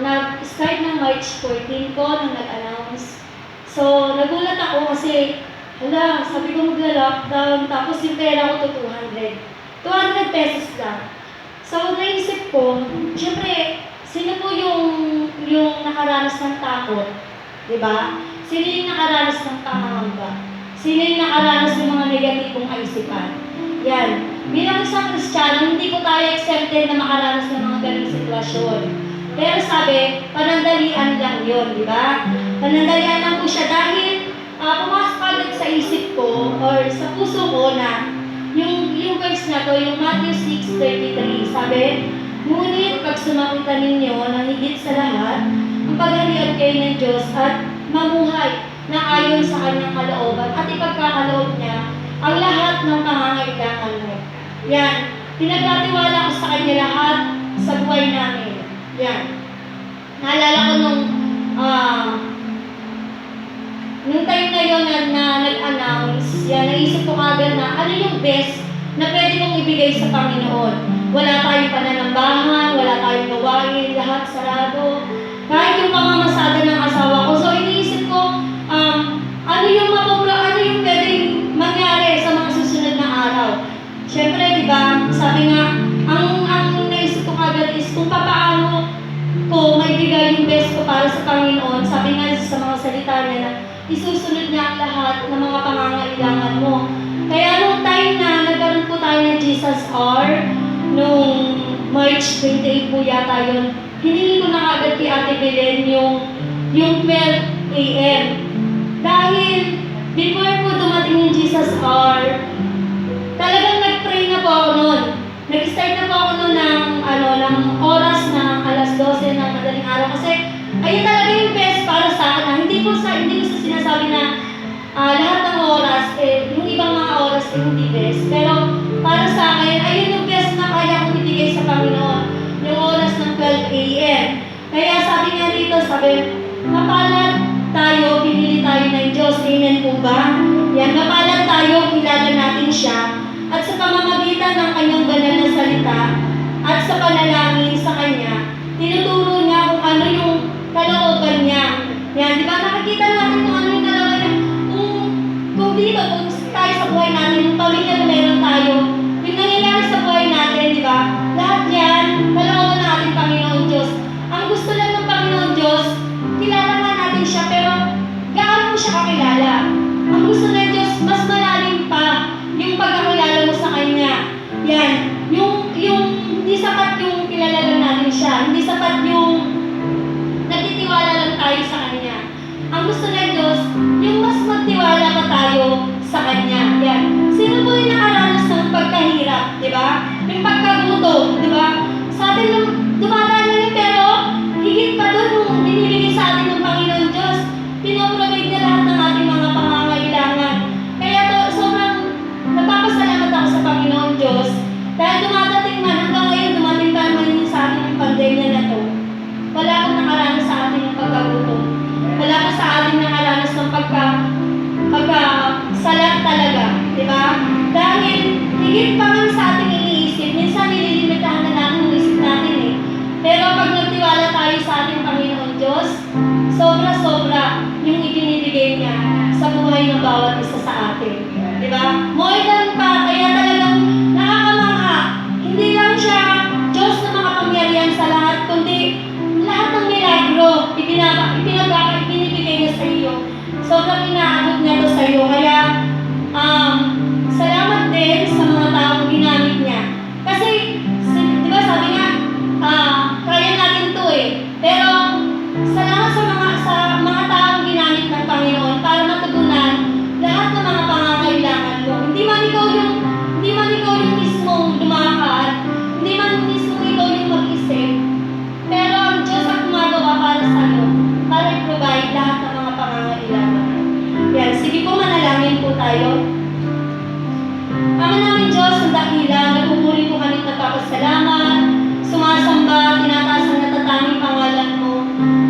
nag-start ng March 14 ko nung nag-announce. So, nagulat ako kasi, sabi ko magla-lockdown, tapos yung pera ko to 200 pesos lang. So, naisip ko, syempre, sino po yung nakaranas ng takot? Diba? Sino yung nakaranas ng pangangamba? Sino yung nakaranas ng mga negatibong kaisipan? Yan. Bilang isang Kristiyano, hindi po tayo exempted na makaranas ng mga ganung sitwasyon. Pero sabi, panandalian lang yun, di ba? Panandalian lang po siya dahil pumasok agad sa isip ko or sa puso ko na yung verse na to, yung Matthew 6:33, sabi, ngunit pag sumakitan ninyo ng higit sa lahat, ang pagharian kayo ng Diyos at mamuhay na ayon sa kanyang kalooban at ipagkakaloob niya ang lahat ng pangangailangan mo. Yan. Pinagkatiwala ko sa kanya lahat sa buhay namin. Yan. Naalala ko nung time na yun na nag-announce, yan, naisip ko agad na ano yung best na pwede kong ibigay sa Panginoon. Wala tayong pananambahan, wala tayong gawain, lahat sarado. Kahit yung pamamasada ng asawa ko. So, iniisip ko, ano yung pwedeng mangyari sa mga susunod na araw. Siyempre, di ba, sabi nga, ang naisip ko agad is kung paano ko maibigay yung best ko para sa Panginoon. Sabi nga sa mga salita niya na isusunod niya ang lahat ng mga pangangailangan mo. Kaya nung time na nagkaroon po tayo ng Jesus Hour, nung March 28 po yata yun, hiningi ko na agad kay Ate Belen yung 12 a.m. Dahil before po dumating yung Jesus Hour, talagang nag-pray na po ako noon. Nag-start na po ako noon ng oras ng alas 12 ng madaling araw kasi ayun talaga yung best para sa akin. Hindi ko sa sinasabi na lahat ng oras, yung ibang mga oras hindi best. Pero para sa akin, ayun yung best na kaya kong ibigay sa Panginoon. Yung oras ng 12 a.m. Kaya sabi nga dito, mapalad tayo, pinili tayo ng Diyos. Amen po ba? Yan, mapalad tayo, kilala natin siya. At sa pamamagitan ng kanyang banal na salita at sa panalangin sa kanya, tinuturo niya kung ano yung kalooban niya. Yan, di ba? Nakikita natin kung ano yung kalooban niya. Kung dito, kung tayo sa buhay natin, yung pamilya na meron tayo, yung nangyayari sa buhay natin, di ba? Lahat yan, kalooban ng ating Panginoon Diyos. Ang gusto lang ng Panginoon Diyos, kilala nga natin siya, pero gaano mo siya kakilala? Ang gusto ng Diyos, mas malalim pa yung pagkakilala mo sa Kanya. Yan, yung hindi sapat yung kilala lang natin siya, hindi sapat yung nagtitiwala lang tayo sa Kanya. Ang gusto ng Diyos, yung mas magtiwala pa tayo sa Kanya. Yan. Sino po yung nakaranas ng pagkahirap, di ba? Yung pagkagutom, di ba? Sa atin, dumadaan na yun, pero higit pa doon yung binibigay sa atin ng Panginoon Diyos. Pinoprovide niya lahat ng ating mga pangangailangan. Kaya sobrang nagpapasalamat ako sa Panginoon Diyos dahil dumadating man, hanggang ngayon dumating pa naman yun sa atin yung pandemya na to. Wala akong nakaranas sa atin yung pagkagutom. Wala ka sa atin nakaranas ng pagkasalat talaga. Di ba? Dahil higit pa man sa ating iniisip, minsan nililimitahan na natin yung isip natin eh. Pero pag nagtiwala tayo sa ating Panginoon Diyos, sobra-sobra yung ibinibigay niya sa buhay ng bawat isa sa atin. Di ba? More than pa, kaya talagang nakakamangha. Hindi lang siya Diyos na makapangyarihan sa lahat, kundi lahat ng milagro ibinibigay niya sa iyo. Sobrang inaabot niya to sa iyo. Kaya, salamat din sa mga taong ginamit niya. Kasi, di ba sabi nga, kaya natin to eh. Pero, salamat sa mga taong ginamit ng Panginoon para matugunan lahat ng mga pangangailangan mo. Hindi man ikaw yung mismong lumakad, hindi man mismong ikaw yung mag-isip, pero ang Diyos ang gumagawa para sa iyo, para i-provide lahat ng mga pangangailangan. Yan, sige po, manalangin po tayo. Ama namin Diyos, ang dakila, nagpupuri po kami nagpapasalamat, sumasamba, tinataas ang natatanging pangalan mo.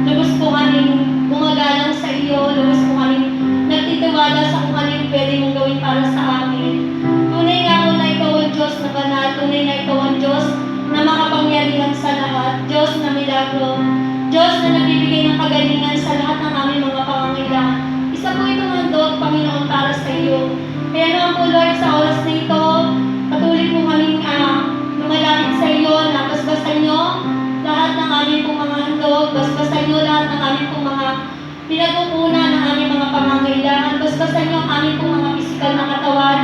Lubos po kaming gumagalang sa iyo, lubos po kaming nagtitiwala sa kung ano yung pwede mong gawin para sa amin. Tunay nga po na ikaw ang Diyos na banal, tunay na ikaw ang Diyos na makapangyarihan sa lahat, Diyos na milagro, Diyos na nagbibigay ng kagalingan sa lahat ng aming mga pangangailangan. Isa po itong handog, Panginoon, para sa iyo. Kaya naman po, Lord, sa oras na ito, patuloy po kaming lumalapit sa iyo, na basbasan nyo lahat ng aming pong mga handog, basbasan nyo lahat ng aming pong mga pinagkukunan ng aming mga pangangailangan, basbasan nyo ang aming pong mga pisikal na katawan,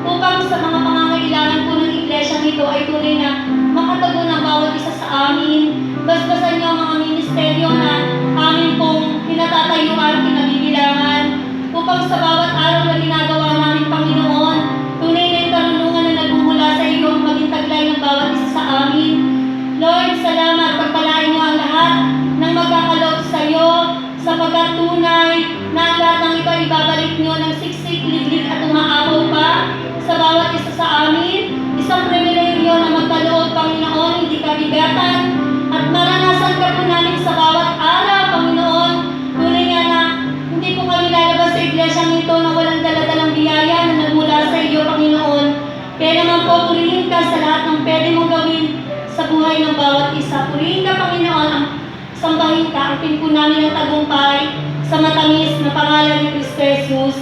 upang sa mga pangangailangan ito ay tunay na makatago ng bawat isa sa amin. Basbasan niyo ang mga ministeryo na amin pong pinatatayuan, pinabibilangan, upang sa bawat araw na ginagawa namin, Panginoon, tunay na yung karunungan na nagmumula sa iyo ang maging taglay ng bawat isa sa amin. Lord, salamat, pagpalain niyo ang lahat ng magkakaloob sa iyo, sapagkat tunay na ang lahat ng ito ay ibabalik niyo ng siksik, liglig at umaapaw pa sa bawat isa sa amin. Isang pribilehiyo na magkaloob, Panginoon, hindi kabigatan, at maranasan ka po namin sa bawat araw, Panginoon. Tunay nga na hindi po kami lalabas sa iglesyang ito na walang daladalang biyaya na nagmula sa iyo, Panginoon. Kaya naman po, purihin ka sa lahat ng pwede mong gawin sa buhay ng bawat isa. Purihin ka, Panginoon, sambahin ka, ang po namin ng tagumpay sa matamis na pangalan ni Kristo Jesus.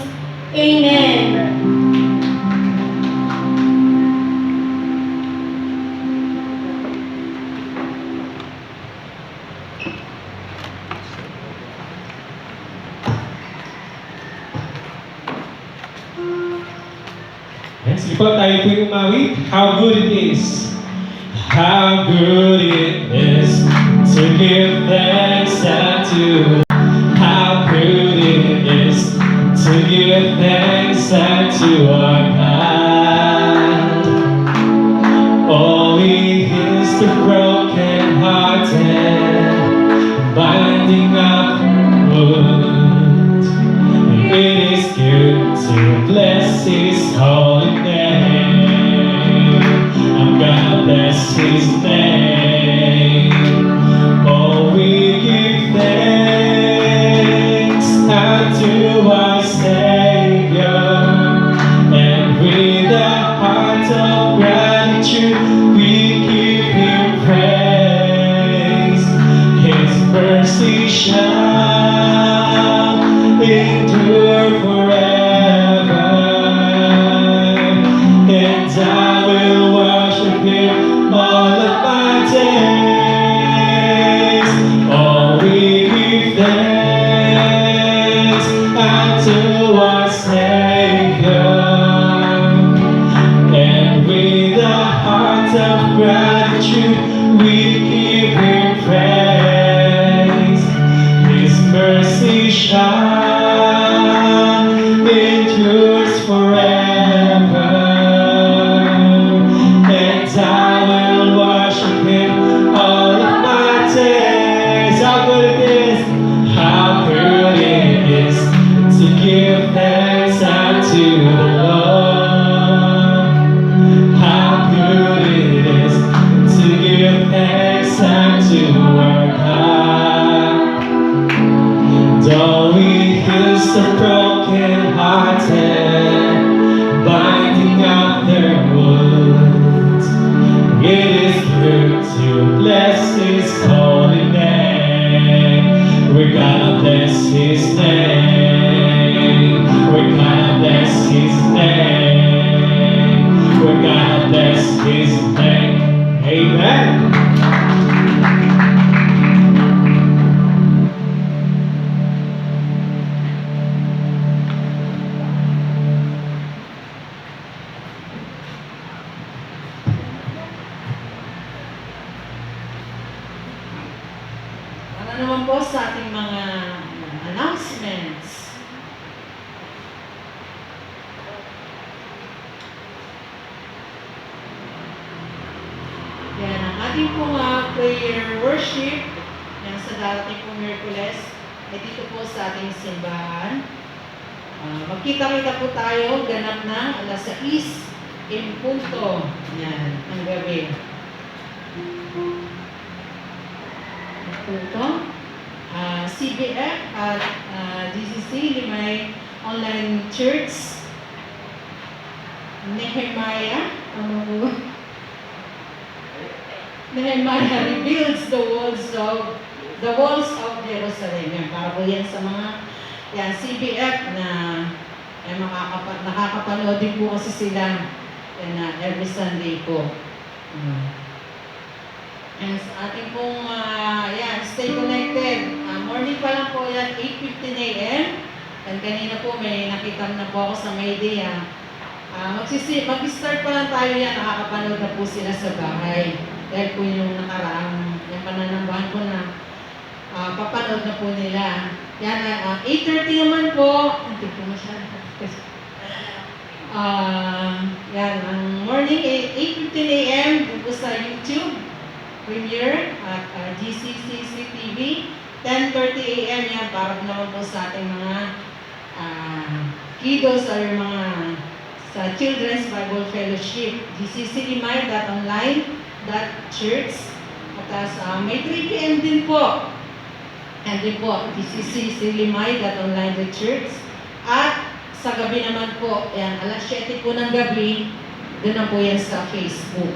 Amen. Yes, sige po, tayo po yung umawit. How good it is. How good it is to give thanks unto. How good it is to give thanks unto our God. Oh, He heals the broken-hearted, binding up wounds. It is good to bless His holy name. I'm gonna bless His name. Oh, we give thanks unto our Savior, and with a heart of gratitude we give Him praise. His mercy shall endure forever, and I will worship Him all of my days. Oh, we give thanks unto our Savior, and with a heart of gratitude we give Him praise. His mercy shall endures forever, and I will worship Him all of my days. How good it is, how good it is to give thanks unto the Lord. How good it is to give thanks unto our God. Though He heals the broken-hearted, binding up their wounds, it is good to bless His holy name. We're gonna bless His name. We're gonna bless His name. We're gonna bless His name. Amen. Ano naman po sa ating mga announcements? Yan, ang ating pong prayer worship yan sa darating pong Miyerkules ay dito po sa ating simbahan. Magkita-kita po tayo, ganap ng alas 6 in punto. Yan, ang gabi. Punto. CBF at DCC, Limay Online Church, Nehemiah rebuilds the walls of Jerusalem. Yan, para po yan sa mga CBF na nakakapanood din po kasi sila every Sunday po. And sa ating pong, stay connected. Morning pa lang po yan, 8:15 a.m. And kanina po may nakita na po ako sa Mayday. Mag-start pa lang tayo yan, nakakapanood na po sila sa bahay. Dahil po yung yung pananambahan ko na papanood na po nila. Yan, 8:30 naman po. Hindi po masyado. Yan, ang morning, 8:15 a.m. dun po sa YouTube premiere at GCCC TV. 10:30 a.m. yan, para naman po sa ating mga kiddos or mga sa Children's Bible Fellowship, gcclimay.online.church. At may 3 p.m. din po. And din po, gcclimay.online.church. At sa gabi naman po, yan, alas 7 po ng gabi, doon na po yan sa Facebook.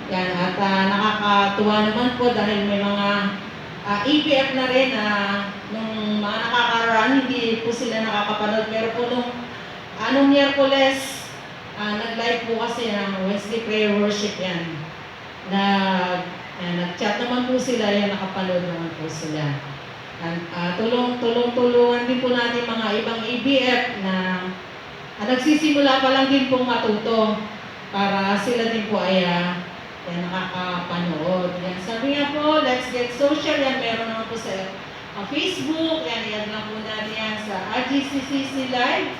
Yan, at nakakatuwa naman po dahil may mga EPF na rin na nung mga nakakaraan, hindi po sila nakakapanood. Pero po nung anong Miyerkules, nag-live po kasi ng Wednesday Prayer Worship yan. Nag-chat naman po sila, yan, nakapanood naman po sila. Tulungan din po natin mga ibang EBF na nagsisimula pa lang din pong matuto para sila din po ay nakakapanood. Yan. Sabi nga po, let's get social. Yan, meron naman po sa Facebook. Yan lang po natin yan sa GCCC Live.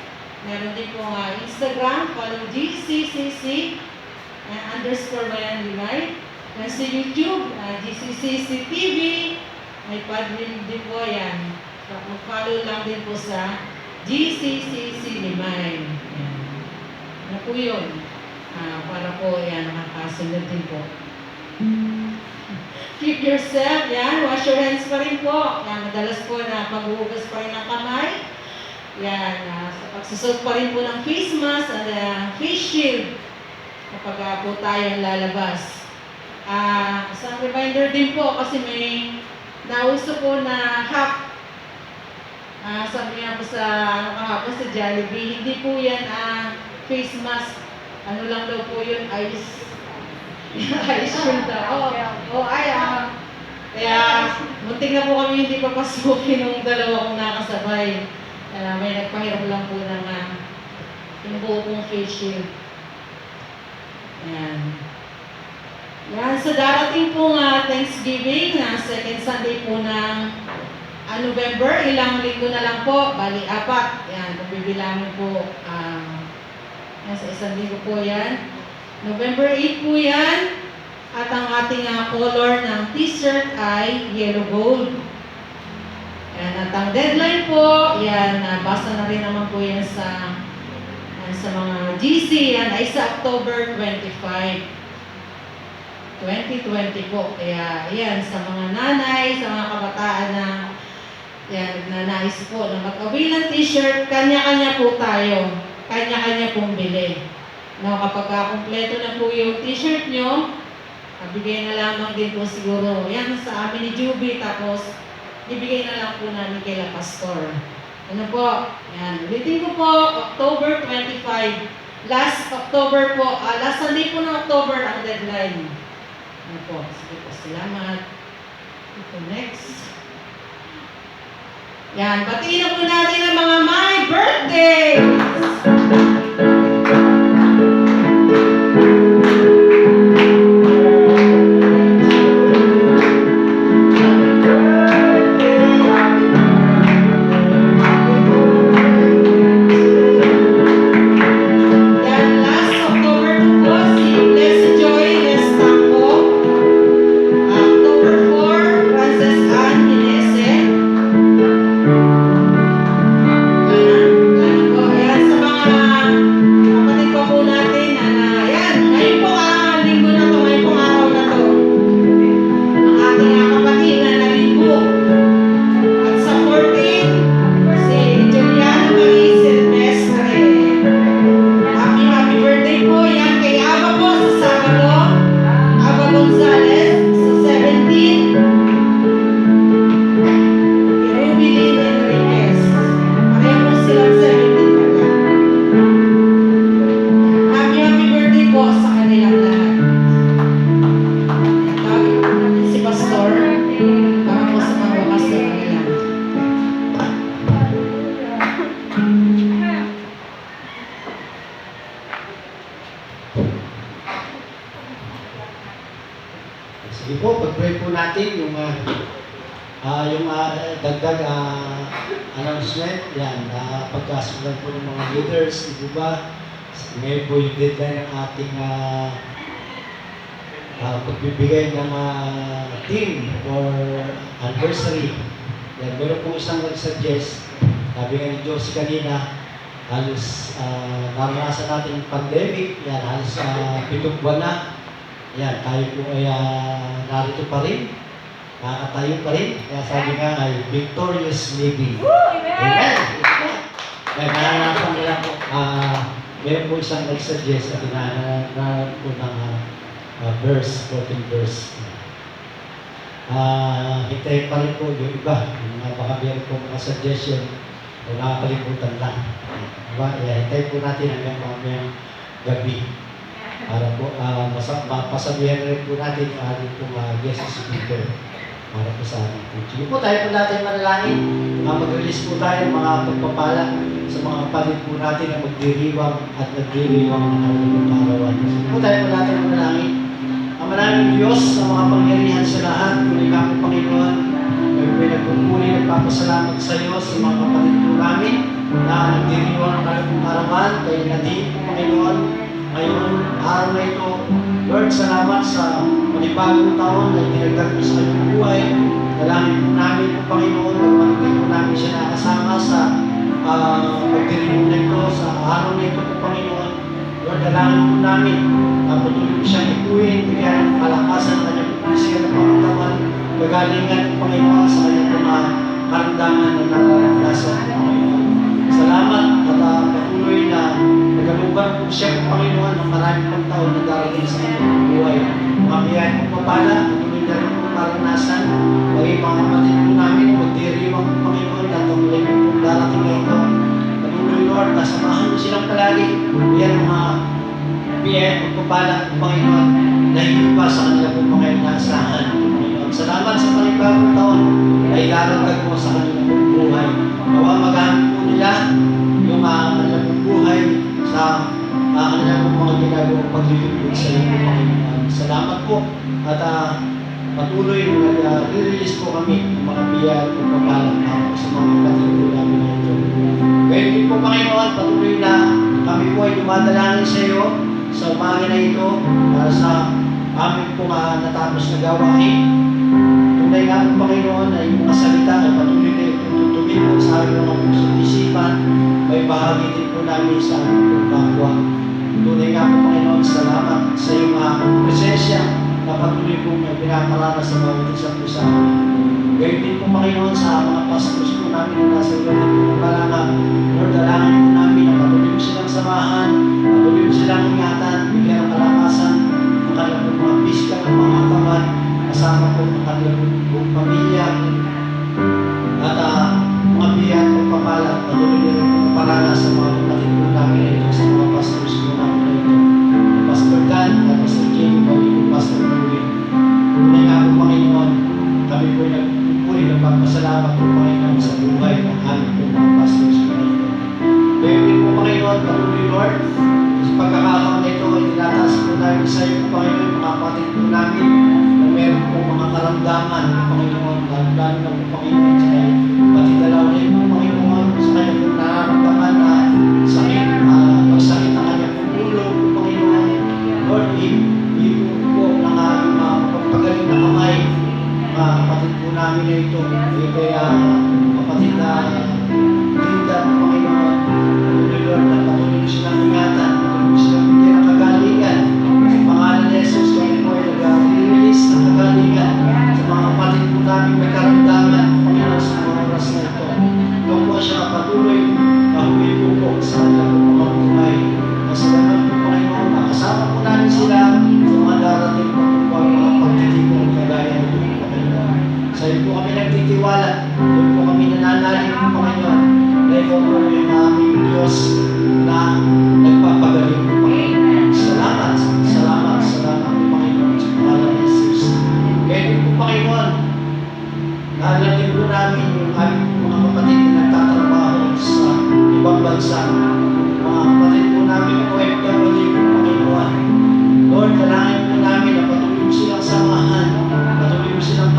Meron din po Instagram, follow GCCC _Bayan Live. Yan sa YouTube, GCCC TV. May Padrim din po yan. So, mag-follow lang din po sa GCCC Limay. Yan. Ano po yun? Para po yan, nakakasunod din po. Keep yourself, yan. Wash your hands pa rin po. Yan, madalas po na paghuhugas pa rin ng kamay. Yan, sa pagsusot pa rin po ng face mask at face shield kapag po tayo lalabas. Isang reminder din po kasi may nauso po na hack. Sabi nga po sa kahapon sa Jollibee, hindi po yan face mask. Ano lang daw po yun, ice shield daw. Kaya muntik na po kami hindi papasukin ng dalawa kong nakasabay. May nagpahiram lang po ng yung buo kong face shield. Yan. Yan, sa darating po Thanksgiving, second Sunday po ng November, ilang linggo na lang po, bali 4. Yan, kung bibilangin po, sa isang linggo po yan. November 8 po yan, at ang ating color ng t-shirt ay yellow gold. Yan, at ang deadline po, yan, basta na rin naman po yan sa mga GC, yan ay sa October 25, 2020 po. Kaya yan, sa mga nanay, sa mga kabataan na yan, na nais po na mag-away ng t-shirt, kanya-kanya po tayo. Kanya-kanya pong bili. No, kapag kumpleto na po yung t-shirt nyo, bigay na lamang din po siguro yan sa amin ni Juby, tapos ibigay na lang po namin kay La Pastor. Ano po? Yan. Ulitin ko po, October 25. Last October po, last Sunday po ng October ang deadline. Ano po? Sige po, salamat. Ito next. Yan, batiin na po natin ang mga my birthdays! natin yung dagdag announcement. Yan, pagkasundan po ng mga leaders, di ba? Ngayon po yung deadline ng ating pagbibigay ng team or anniversary. Yan, meron po isang nag-suggest, sabi nga ni Diyos kanina, halos naranasan natin yung pandemic, yan, halos 7 buwan na. Yan, tayo po ay narito pa rin, nakakatayo pa rin. Kaya sabi nga ay victorious living. Amen! Yan, naranasan nila po, meron po isang nag-suggest at naranasan po ng verse, 14 verse. Hintayin pa rin po yung iba, yung baka meron po mga suggestion o nakakalimutan lang. Diba? Hintayin po natin hanggang mamayang gabi para po pasabihan rin po natin yung ating pong guest speaker para po sa ating po. Sige po, tayo po natin manalangin. Mag-release po tayo ng mga pagpapala sa mga kapatid po natin na magdiriwang at nagdiriwang ng kanilang kaarawan. Sige po, tayo po natin manalangin. Ang maraming Diyos sa mga pangyarihan sa lahat, kunin kami Panginoon, may nagpupuli, nagpapasalamat sa iyo sa mga kapatid po namin na nagdiriwang ng kanilang kaarawan, kaya natin po Panginoon, ngayon, araw na ito, Lord, salamat sa panibagong taon na dinagdag mo sa kanyang buhay. Dalangin po namin po Panginoon, magpatuloy po namin siya nakasama sa pagdiriwang na ito, sa araw na ito po Panginoon. Lord, dalangin po namin, patuloy po siyang ikuin, bigyan ng kalakasan ng kanyang pagkisiyan ng pangkatawan, kagalingan po Panginoon sa kanyang mga karamdaman na nararanasan po Panginoon. Salamat at patuloy na nagaluban po siya po Panginoon ng maraming pang taon na darating sa kanyang buhay. Mga biyayang pagpapala, patuloy na rin po maranasan, maging mga kapatid po namin, magdiriwang po Panginoon, at ang mulay po darating na ito. Patuloy Lord, nasamahan mo silang palagi, yan mga biyayang pagpapala po Panginoon, na hindi pa sa kanila po mga inaasahan. Salamat sa panibagong taon na ilaragdag mo sa kanilang buhay. Nawa magamit po nila yung kanilang buhay sa kanilang mga ginagawang paglilingkod sa iyo, Panginoon. Salamat po at patuloy na i-release po kami ng mga biyaya at pagpapalang sa mga kapatid po namin na ito. Ngayon din po Panginoon, patuloy na kami po ay dumadalangin sa iyo sa umaga na ito para sa amin po natapos na gawain. Tunay nga po Panginoon ay yung mga salita ay patuloy na itututuloy po sa aming mga puso at isipan. May bahagi din po namin sa aming pagkakwa. Tunay nga po Panginoon, salamat sa iyong presensya na patuloy po may pinaparana sa bawat isa po sa amin. Gayun din po Panginoon sa mga pastors po namin na nasa iba't po ng balanga. Lord, dalangin po namin na patuloy mo silang samahan, patuloy mo silang ingatan, bigyan ng kalakasan, ang kanilang mga pisikal ng mga katawan, kasama po ng kanilang buong pamilya at mga biyaya at pagpapala, patuloy na rin po parana sa mga kapatid po namin ito, sa mga pastors po namin ito. Pastor Dan at Pastor Jim, Pastor Merwin. Tunay nga po Panginoon, kami po nagpupuri, nagpapasalamat po Panginoon sa buhay ng aming po mga pastors po ito. Kaya din po Panginoon, patuloy Lord, sa pagkakataon na ito ay tinataas po namin sa iyo po Panginoon, mga kapatid po namin na meron po mga karamdaman po Panginoon, lalo na po Panginoon sa kayo. Pati dalaw na po Panginoon sa kanya po nararamdaman na sakit, pagsakit ng kanya po ulo po Panginoon. Lord, ibig po ng aming mga pagpagaling na kamay, mga kapatid po namin na ito. Kaya kapatid na Linda po Panginoon, Lord, na patuloy silang ingatan, patuloy silang bigyan ng kagalingan. Sa pangalan ni Jesus, kami po ay nag-release ng kagalingan sa mga kapatid po namin may karamdaman, Panginoon, sa mga oras na ito. Ito po siya patuloy na humipupok sa kanilang mga buhay. Sa ganun po, Panginoon, nakasama po namin sila sa mga darating po po ang mga pagtitipong kagaya nito po, Panginoon. Sa iyo po kami nagtitiwala, doon po kami nananalig po, Panginoon, na ikaw po yung aming Diyos na nagpapagaling po, Panginoon. Salamat, salamat, salamat po, Panginoon, sa pangalan ni Jesus. Kaya din po, Panginoon, naalala po namin yung aming mga kapatid na nagtatrabaho sa ibang bansa. Mga kapatid po namin po OFW po, Panginoon. Lord, dalangin po namin na patuloy mo silang samahan, patuloy mo silang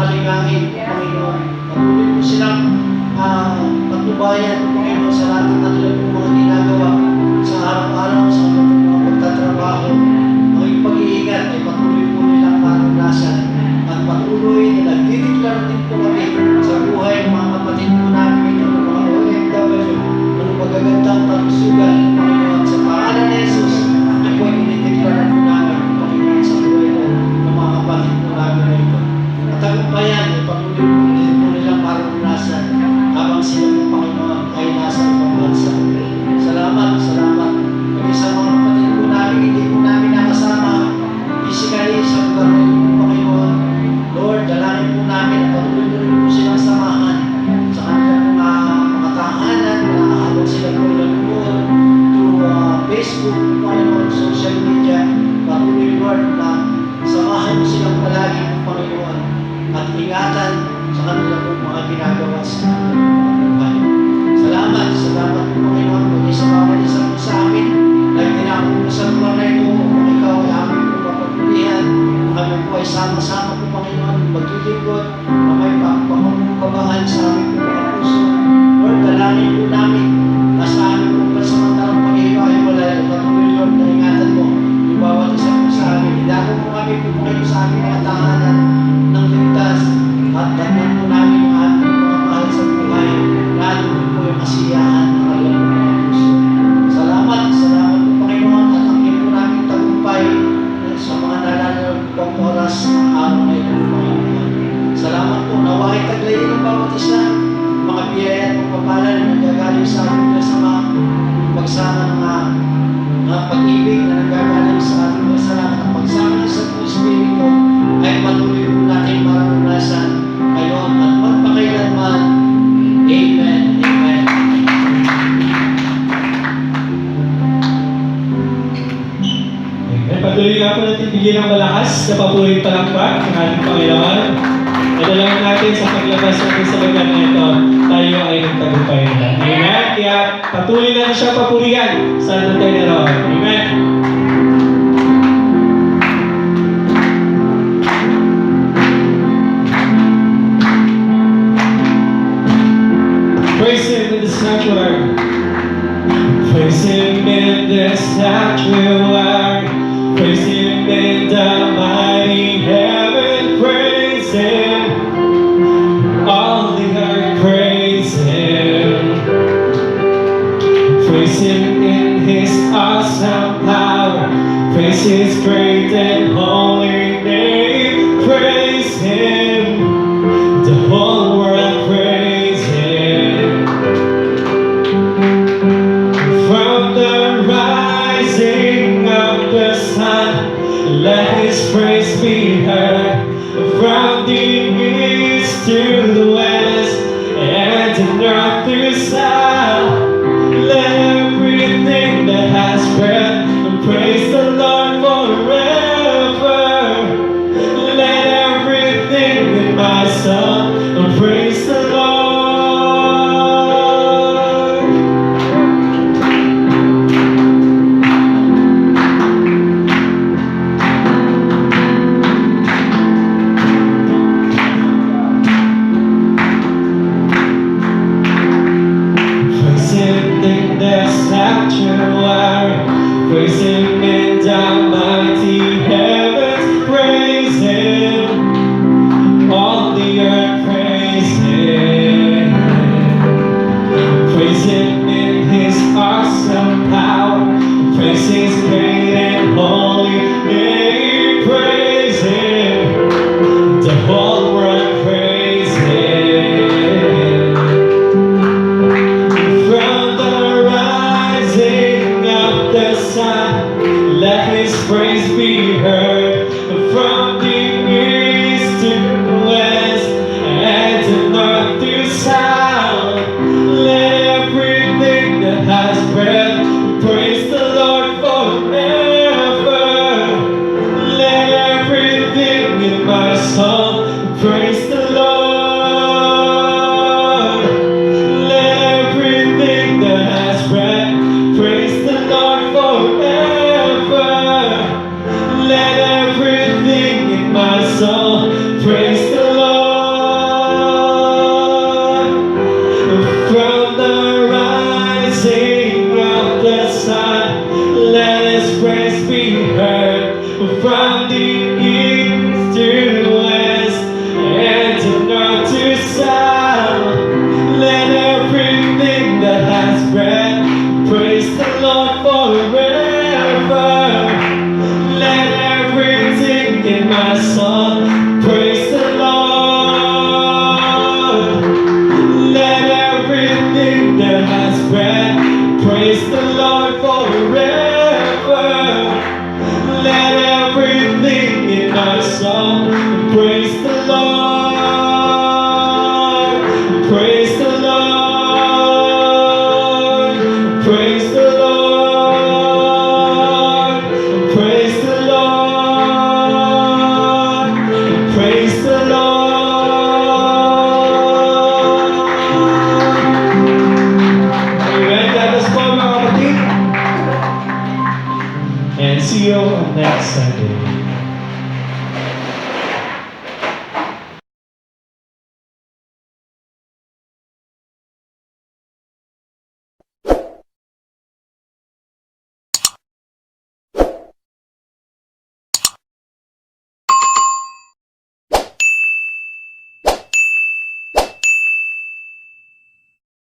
magagandang pagsugal, Panginoon, sa pangalan ni Jesus. Ito po ay dinideklara po namin, Panginoon, sa buhay po ng mga kapatid po namin na ito. At tagumpayan, patuloy po din po nilang marunasa habang sila po, Panginoon, ay nasa ibang bansa. Salamat, salamat. Pagka sa mga kapatid po namin, hindi po namin nakasama physically sa lugar na ito, Panginoon. Lord, dalangin po namin at patuloy po rin po silang samahan sa kanilang mga tahanan na habang sila po nanonood through Facebook, Panginoon, social media. Patuloy, Lord, na samahan mo silang palagi, Panginoon, at ingatan sa kanilang po mga ginagawa sa kanilang buhay. Salamat, salamat po, Panginoon, kung isa mga isa po sa amin na tinakot mo sa lugar na ito, kung ikaw ay aming po mapagulihan, kami po ay sama-sama po, Panginoon, maglilingkod na may pangkabahan sa aming po mga puso. Lord, dalangin po namin na sa aming po pansamantalang pag-iwa-iwalay at patuloy, Lord, na ingatan mo yung bawat isa po sa amin. Idako po kami po kayo sa aming mga tahanan ng ligtas at dagnan po namin ang aming mga mahal sa buhay. Lalo po yung kasiyahan ng kanilang mga puso. Salamat, salamat po, Panginoon, at angkin po namin tagumpay sa mga nalalagay pong oras ng araw na ito, Panginoon. Salamat po, naway taglayin ng bawat isa, mga biyaya at pagpapalan na nagagaling sa ating kasama, pagsama ng pag-ibig na nagagaling sa ating kasalanan at pagsama ng Santo Espiritu ay patuloy po natin maranasan ngayon at magpakailanman. Amen. Amen. At patuloy nga po natin bigyan ng malakas na papuring palakpak ng ating Panginoon. Nadalangin natin sa paglabas natin sa lugar na ito, tayo ay nagtagumpay na. Amen? Kaya patuloy natin siya papurihan sa ating tayo na roon. Amen? Praise Him in the sanctuary. Praise Him in the sanctuary. Praise Him in the mighty heaven. Praise Him. All the earth praise Him. Praise Him in His awesome power. Praise His great and holy name. Praise Him. The whole world praise Him. From the rising of the sun, let His praise be heard. From